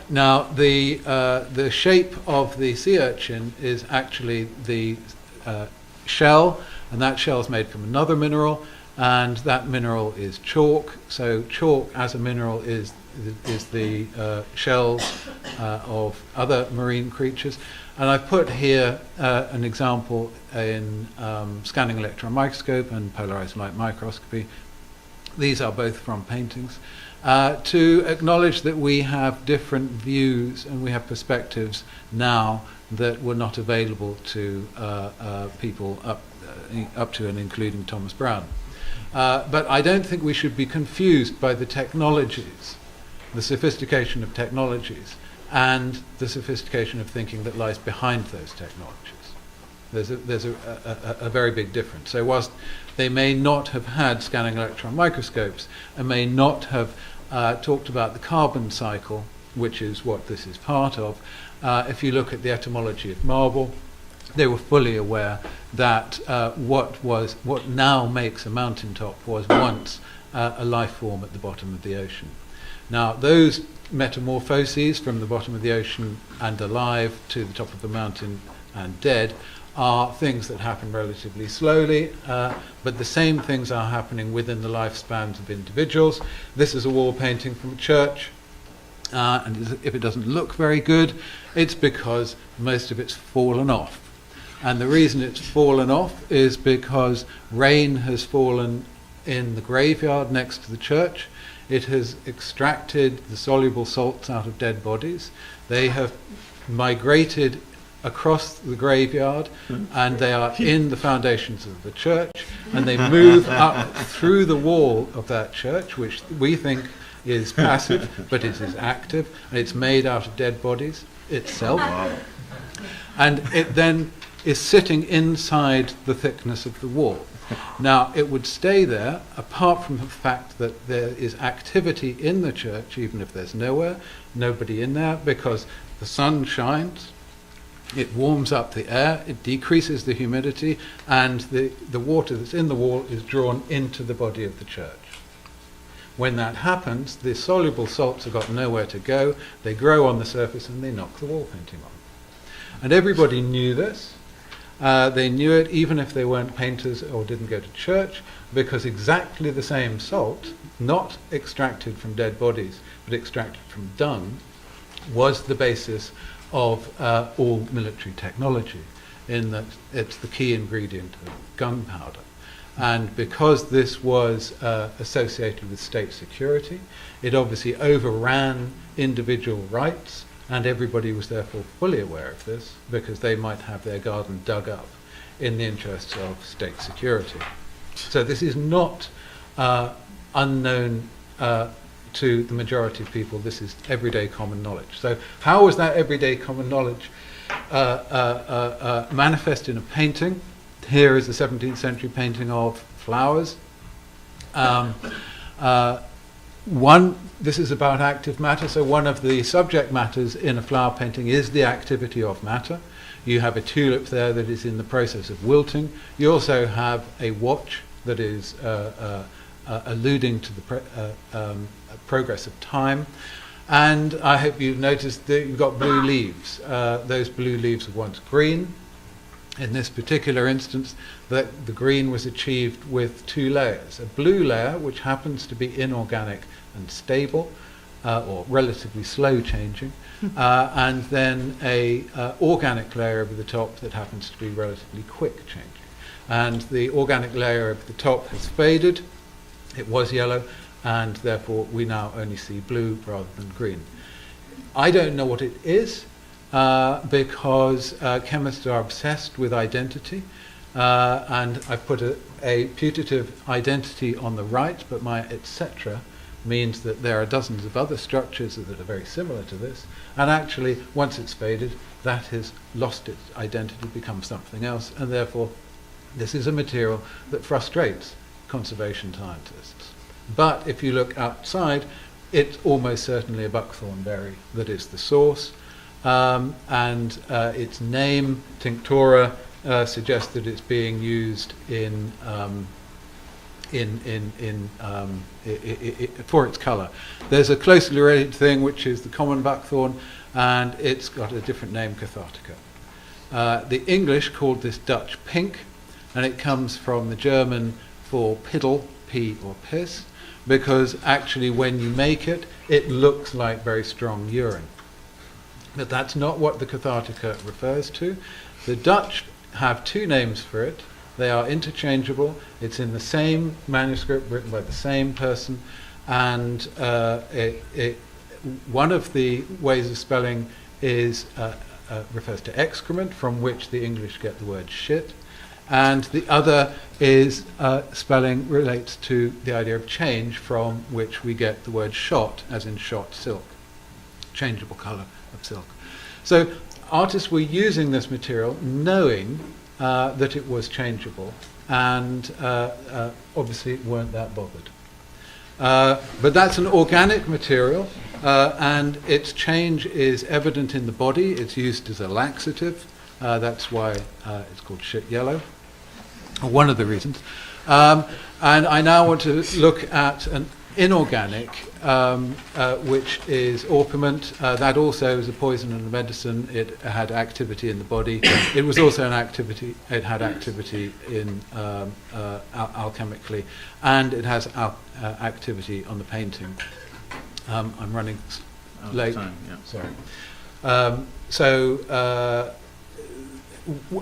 Now, the shape of the sea urchin is actually the shell, and that shell is made from another mineral, and that mineral is chalk. So chalk as a mineral is the shells of other marine creatures. And I've put here an example in scanning electron microscope and polarized light microscopy. These are both from paintings. To acknowledge that we have different views and we have perspectives now that were not available to people up to and including Thomas Brown. But I don't think we should be confused by the technologies, the sophistication of technologies, and the sophistication of thinking that lies behind those technologies. There's a very big difference. So whilst they may not have had scanning electron microscopes and may not have talked about the carbon cycle, which is what this is part of, if you look at the etymology of marble, they were fully aware that what now makes a mountaintop was once a life form at the bottom of the ocean. Now, those metamorphoses from the bottom of the ocean and alive to the top of the mountain and dead are things that happen relatively slowly, but the same things are happening within the lifespans of individuals. This is a wall painting from a church, and if it doesn't look very good, it's because most of it's fallen off. And the reason it's fallen off is because rain has fallen in the graveyard next to the church. It has extracted the soluble salts out of dead bodies. They have migrated across the graveyard, and they are in the foundations of the church, and they move up through the wall of that church, which we think is passive, but it is active, and it's made out of dead bodies itself. And it then is sitting inside the thickness of the wall. Now, it would stay there, apart from the fact that there is activity in the church, even if there's nobody in there, because the sun shines, it warms up the air, it decreases the humidity, and the water that's in the wall is drawn into the body of the church. When that happens, the soluble salts have got nowhere to go, they grow on the surface and they knock the wall painting on. And everybody knew this. They knew it even if they weren't painters or didn't go to church, because exactly the same salt, not extracted from dead bodies, but extracted from dung, was the basis of all military technology, in that it's the key ingredient of gunpowder. And because this was associated with state security, it obviously overran individual rights, and everybody was therefore fully aware of this, because they might have their garden dug up in the interests of state security. So this is not unknown to the majority of people. This is everyday common knowledge. So how was that everyday common knowledge manifest in a painting? Here is a 17th century painting of flowers. This is about active matter, so one of the subject matters in a flower painting is the activity of matter. You have a tulip there that is in the process of wilting. You also have a watch that is alluding to the progress of time. And I hope you've noticed that you've got blue leaves. Those blue leaves were once green. In this particular instance, the green was achieved with two layers. A blue layer, which happens to be inorganic and stable, or relatively slow changing, and then a organic layer over the top that happens to be relatively quick changing. And the organic layer over the top has faded. It was yellow, and therefore we now only see blue rather than green. I don't know what it is, because chemists are obsessed with identity, and I've put a putative identity on the right, but my etc. means that there are dozens of other structures that are very similar to this, and actually once it's faded, that has lost its identity, becomes something else, and therefore this is a material that frustrates conservation scientists. But if you look outside, it's almost certainly a buckthorn berry that is the source, and its name, tinctura, suggests that it's being used for its colour. There's a closely related thing which is the common buckthorn, and it's got a different name, Cathartica. The English called this Dutch pink, and it comes from the German for piddle, pee or piss, because actually when you make it, it looks like very strong urine. But that's not what the Cathartica refers to. The Dutch have two names for it. They are interchangeable. It's in the same manuscript written by the same person, and one of the ways of spelling is refers to excrement, from which the English get the word shit, and the other is spelling relates to the idea of change, from which we get the word shot, as in shot silk, changeable colour of silk. So artists were using this material knowing that it was changeable, and obviously weren't that bothered. But that's an organic material, and its change is evident in the body. It's used as a laxative. That's why it's called shit yellow, or one of the reasons. And I now want to look at an inorganic, which is orpiment. That also is a poison and a medicine. It had activity in the body. It was also an activity. It had activity in alchemically, and it has activity on the painting. I'm running late. Time, yeah. Sorry.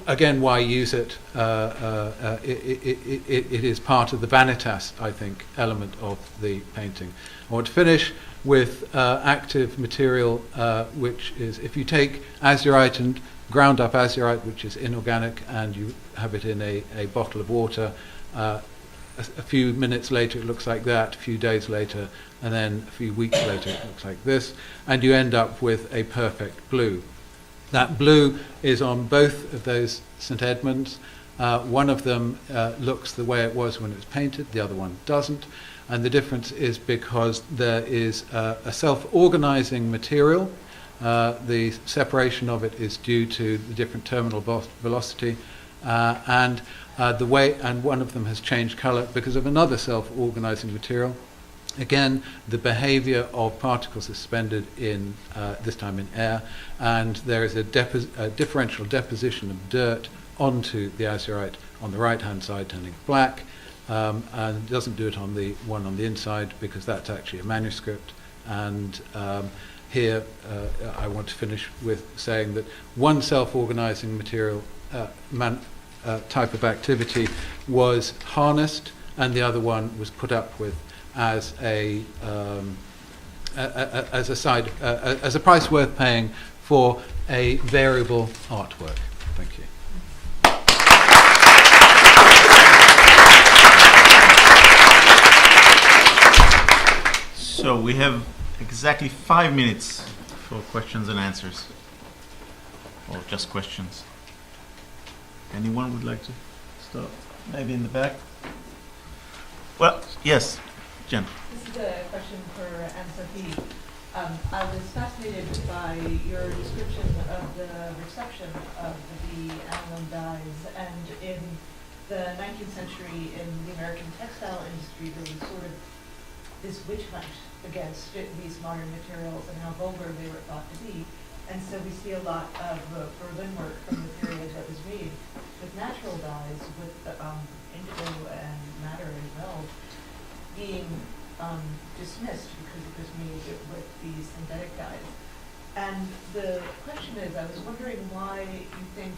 Again, why use it? It is part of the vanitas, I think, element of the painting. I want to finish with active material, which is, if you take azurite and ground up azurite, which is inorganic, and you have it in a bottle of water, a few minutes later it looks like that, a few days later, and then a few weeks later it looks like this, and you end up with a perfect blue. That blue is on both of those St. Edmunds. One of them looks the way it was when it was painted, the other one doesn't. And the difference is because there is a self-organizing material. The separation of it is due to the different terminal velocity, and one of them has changed color because of another self-organizing material. Again, the behavior of particles suspended in, this time in air, and there is a differential deposition of dirt onto the azurite on the right-hand side, turning black, and it doesn't do it on the one on the inside because that's actually a manuscript. And here I want to finish with saying that one self-organizing material type of activity was harnessed, and the other one was put up with as a price worth paying for a variable artwork. Thank you. So we have exactly 5 minutes for questions and answers, or just questions. Anyone would like to start? Maybe in the back. Well, yes. Jen. This is a question for Anne-Sophie. I was fascinated by your description of the reception of the alum dyes, and in the 19th century in the American textile industry there was sort of this witch hunt against these modern materials and how vulgar they were thought to be. And so we see a lot of Berlin work from the period that was made natural dyes with indigo and madder as well being dismissed because it was made with these synthetic dyes. And the question is, I was wondering why you think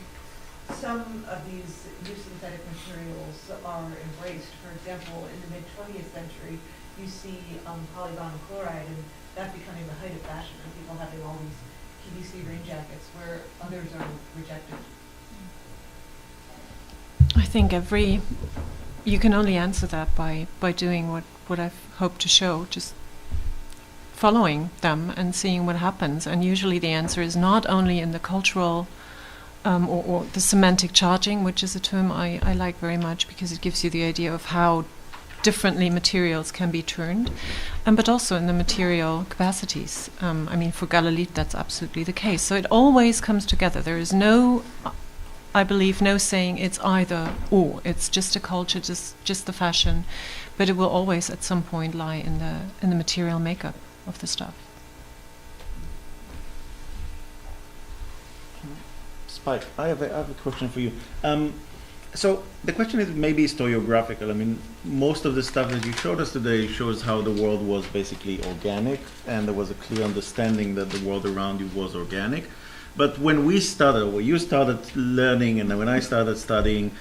some of these new synthetic materials are embraced. For example, in the mid-20th century, you see polyvinyl chloride, and that becoming the height of fashion, and people having all these PVC rain jackets where others are rejected. I think you can only answer that by doing what I've hoped to show, just following them and seeing what happens. And usually the answer is not only in the cultural or the semantic charging, which is a term I like very much because it gives you the idea of how differently materials can be turned, but also in the material capacities. I mean, for Galalit, that's absolutely the case. So it always comes together. There is no, I believe, no saying it's either or. It's just a culture, just the fashion, but it will always at some point lie in the material makeup of the stuff. Spike, I have a question for you. So the question is maybe historiographical. I mean, most of the stuff that you showed us today shows how the world was basically organic, and there was a clear understanding that the world around you was organic. But when we started, or you started learning, and when I started studying,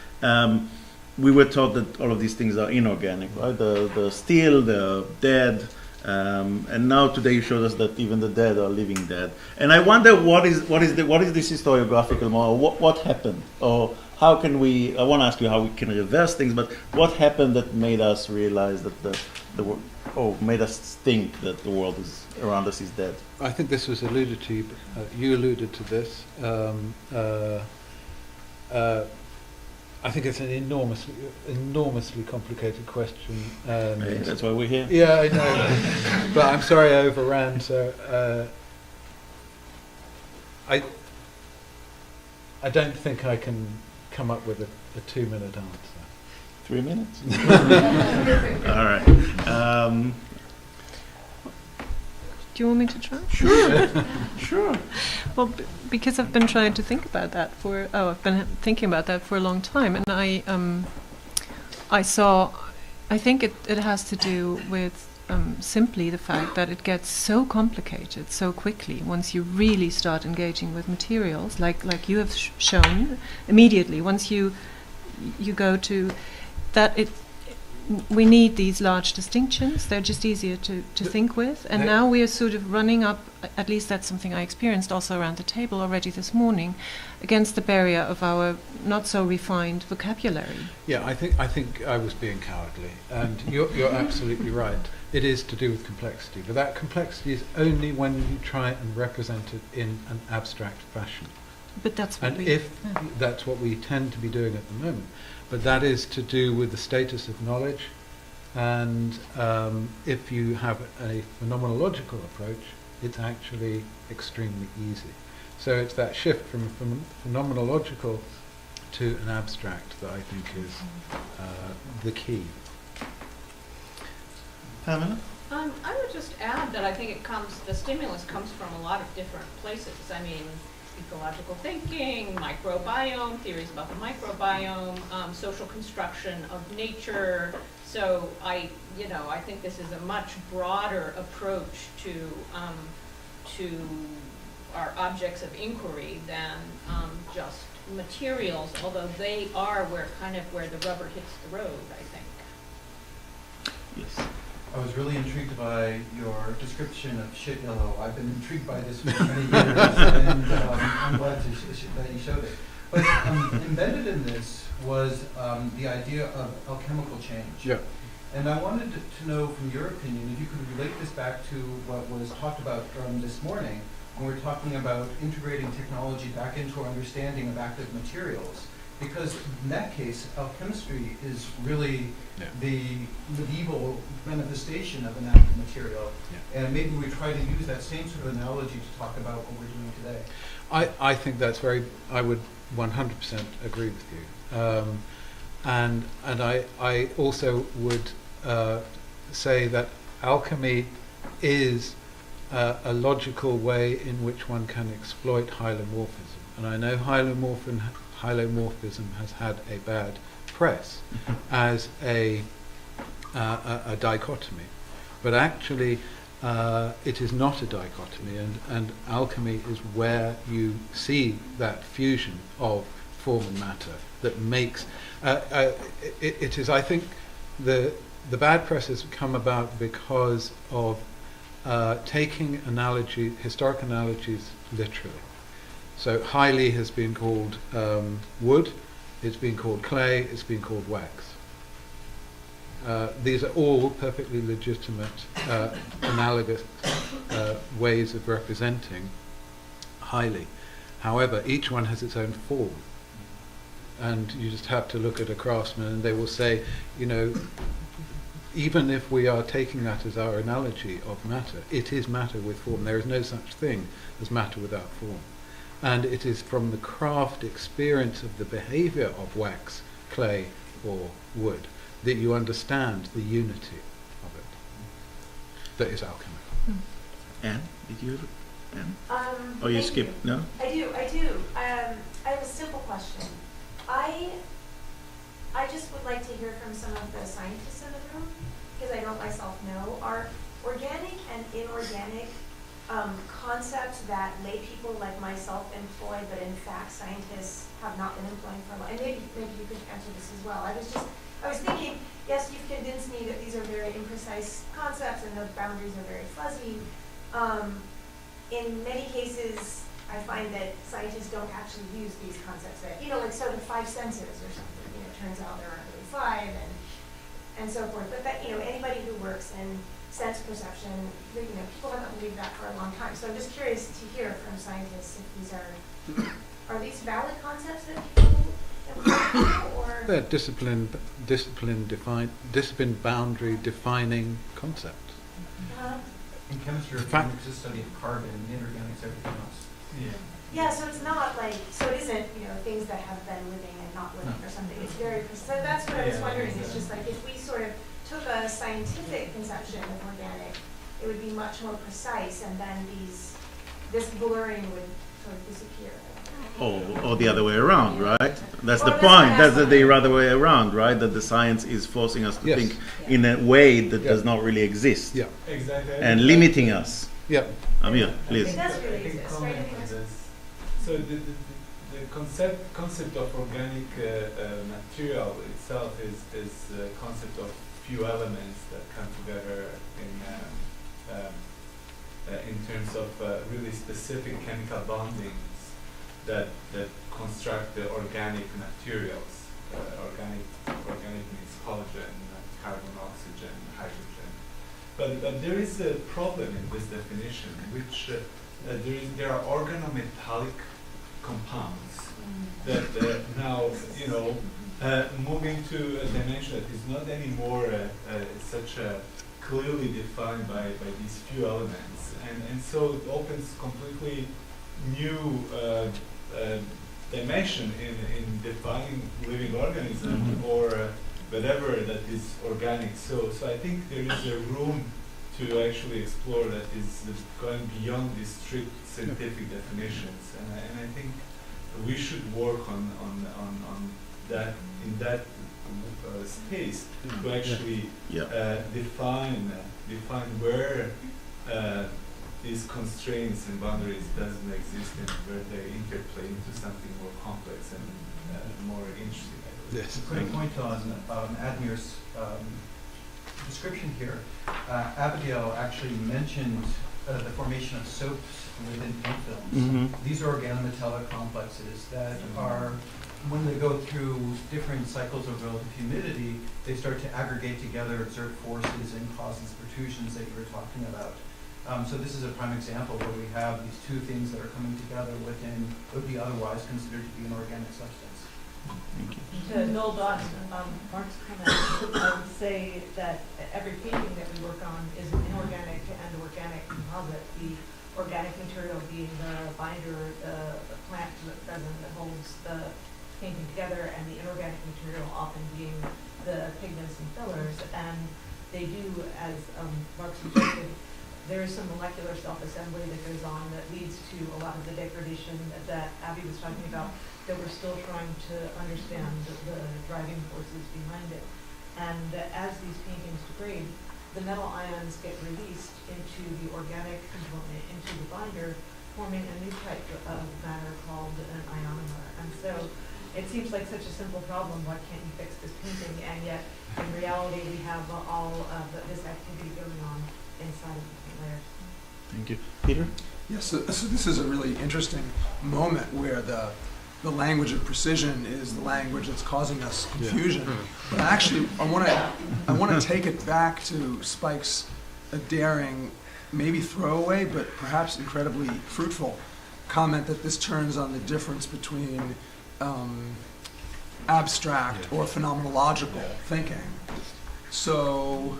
we were taught that all of these things are inorganic, right? The steel, the dead, and now today you showed us that even the dead are living dead. And I wonder what is this historiographical model? What happened, or how can we? I want to ask you how we can reverse things, but what happened that made us realize that made us think that the world around us is dead? I think this was alluded to. You alluded to this. I think it's an enormously complicated question. Hey, that's why we're here. Yeah, I know. But I'm sorry I overran. So I don't think I can come up with a 2-minute answer. 3 minutes? All right. Do you want me to try? Sure. Sure. Well, because I've been trying to think about that I've been thinking about that for a long time, and I think it has to do with simply the fact that it gets so complicated so quickly once you really start engaging with materials, like you have shown immediately. Once you go to that, we need these large distinctions. They're just easier to think with. And now we are sort of running up, at least that's something I experienced also around the table already this morning, against the barrier of our not so refined vocabulary. Yeah, I think I was being cowardly, and you're absolutely right. It is to do with complexity, but that complexity is only when you try and represent it in an abstract fashion. But that's what that's what we tend to be doing at the moment. But that is to do with the status of knowledge, and if you have a phenomenological approach, it's actually extremely easy. So it's that shift from phenomenological to an abstract that I think is the key. Pamela? I would just add that I think the stimulus comes from a lot of different places. I mean, ecological thinking, microbiome, theories about the microbiome, social construction of nature. So I think this is a much broader approach to our objects of inquiry than just materials, although they are where the rubber hits the road, I think. Yes. I was really intrigued by your description of shit yellow. I've been intrigued by this for many years, and I'm glad that you showed it. But embedded in this was the idea of alchemical change. Yeah. And I wanted to know, from your opinion, if you could relate this back to what was talked about this morning, when we're talking about integrating technology back into our understanding of active materials. Because in that case, alchemistry is really the medieval manifestation of an active material. Yeah. And maybe we try to use that same sort of analogy to talk about what we're doing today. I think that's I would 100% agree with you. And I also would say that alchemy is a logical way in which one can exploit hylomorphism. And I know hylomorphism Hylomorphism has had a bad press as a dichotomy, but actually it is not a dichotomy, and alchemy is where you see that fusion of form and matter that makes it is, I think, the bad press has come about because of taking historic analogies literally. So highly has been called wood, it's been called clay, it's been called wax. These are all perfectly legitimate analogous ways of representing highly. However, each one has its own form. And you just have to look at a craftsman and they will say, even if we are taking that as our analogy of matter, it is matter with form. There is no such thing as matter without form. And it is from the craft experience of the behavior of wax, clay, or wood that you understand the unity of it. That is alchemy. Anne, did you? Anne? Oh, you skipped? No? I do. I have a simple question. I just would like to hear from some of the scientists in the room, because I don't myself know, are organic and inorganic concepts that lay people like myself employ, but in fact scientists have not been employing for a while. And maybe you could answer this as well. I was thinking, yes, you've convinced me that these are very imprecise concepts and the boundaries are very fuzzy. In many cases, I find that scientists don't actually use these concepts that, like sort of 5 senses or something. It turns out there aren't really 5 and so forth. But that, anybody who works in sense perception, people haven't believed that for a long time. So I'm just curious to hear from scientists if these are these valid concepts that people employ, or They're discipline boundary defining concepts. In chemistry, fact- organics is a study of carbon, and inorganics everything else. yeah, so it's not like, so it isn't, things that have been living and not living or something. It's very precise. So that's what I was wondering. It's just like if we sort of took a scientific conception of organic, it would be much more precise, and then this blurring would sort of disappear. Or the other way around, right? That's Well, the that's point. what That's I'm the other way around, right? That the science is forcing us to Yes. think in a way that does not really exist, Yeah. Exactly. and limiting us. Yeah. Amir, please. It does really I can exist, comment right? on this. So the concept of organic material itself is a concept of few elements that come together in terms of really specific chemical bondings that construct the organic materials. Organic means collagen, carbon, oxygen, hydrogen. But there is a problem in this definition, which there are organometallic compounds that now, moving to a dimension that is not anymore such clearly defined by these few elements, and so it opens completely new dimension in defining living organism or whatever that is organic. So I think there is a room to actually explore that is going beyond these strict scientific definitions, and I think we should work on that in that space to actually define where these constraints and boundaries doesn't exist and where they interplay into something more complex and more interesting. Yes. To put a point on Admir's description here, Abigail actually mentioned the formation of soaps within paint films. These are organometallic complexes that are, when they go through different cycles of relative humidity, they start to aggregate together, exert forces, and cause these protrusions that you were talking about. So this is a prime example where we have these two things that are coming together within what would be otherwise considered to be an organic substance. To Noel Dawson, Mark's comment, I would say that every painting that we work on is an inorganic and organic composite. The organic material being the binder, the plant resin that holds the painting together, and the inorganic material often being the pigments and fillers. And they do, as Mark suggested, there is some molecular self-assembly that goes on that leads to a lot of the degradation that Abby was talking about, that we're still trying to understand the driving forces behind it. And as these paintings degrade, the metal ions get released into the organic component, into the binder, forming a new type of matter called an ionomer. And so it seems like such a simple problem, why can't you fix this painting? And yet, in reality, we have all of this activity going on inside of different layers. Thank you. Peter? Yes, so this is a really interesting moment where the language of precision is the language that's causing us confusion. But actually, I want to take it back to Spike's daring, maybe throwaway, but perhaps incredibly fruitful comment that this turns on the difference between abstract or phenomenological thinking. So,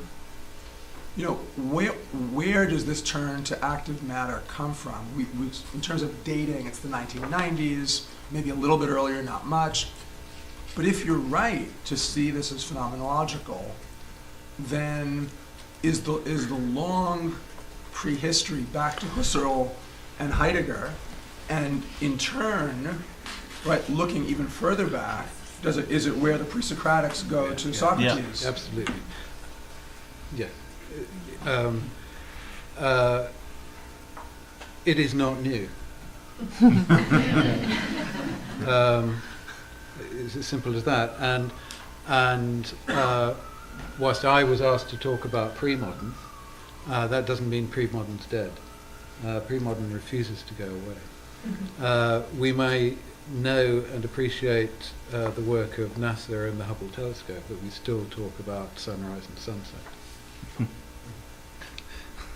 where does this turn to active matter come from? We, in terms of dating, it's the 1990s, maybe a little bit earlier, not much. But if you're right to see this as phenomenological, then is the long prehistory back to Husserl and Heidegger, and in turn, right, looking even further back, is it where the pre-Socratics go to Socrates? Yeah, absolutely. Yeah. It is not new. It's as simple as that. And whilst I was asked to talk about pre-modern, that doesn't mean pre-modern's dead. Pre-modern refuses to go away. We may know and appreciate the work of NASA and the Hubble telescope, but we still talk about sunrise and sunset.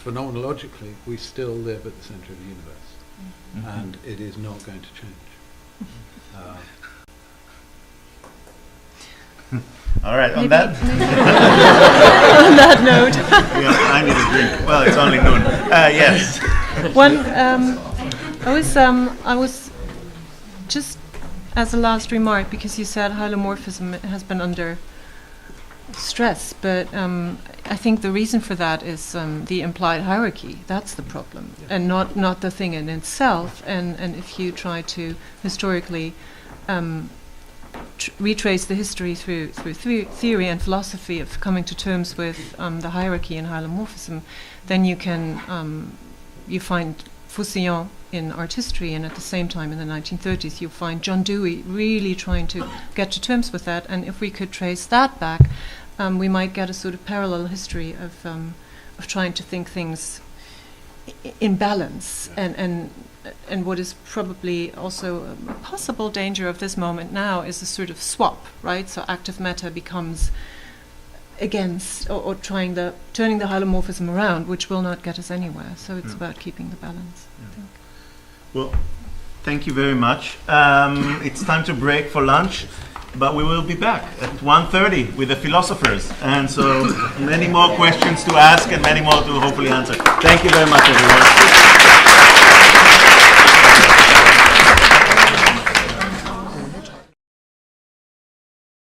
Phenomenologically, we still live at the centre of the universe, and it is not going to change. All right, on that on that note. I need a drink. Well, it's only noon. Yes. I was just as a last remark, because you said hylomorphism has been under stress, but I think the reason for that is the implied hierarchy. That's the problem, and not the thing in itself. And if you try to historically retrace the history through theory and philosophy of coming to terms with the hierarchy and hylomorphism, then you can you find Fusillon in art history, and at the same time in the 1930s you find John Dewey really trying to get to terms with that. And if we could trace that back, we might get a sort of parallel history of trying to think things in balance. And what is probably also a possible danger of this moment now is a sort of swap, right? So active matter becomes against or turning the hylomorphism around, which will not get us anywhere. So it's about keeping the balance, I think. Well, thank you very much. It's time to break for lunch, but we will be back at 1:30 with the philosophers. And so many more questions to ask and many more to hopefully answer. Thank you very much, everyone.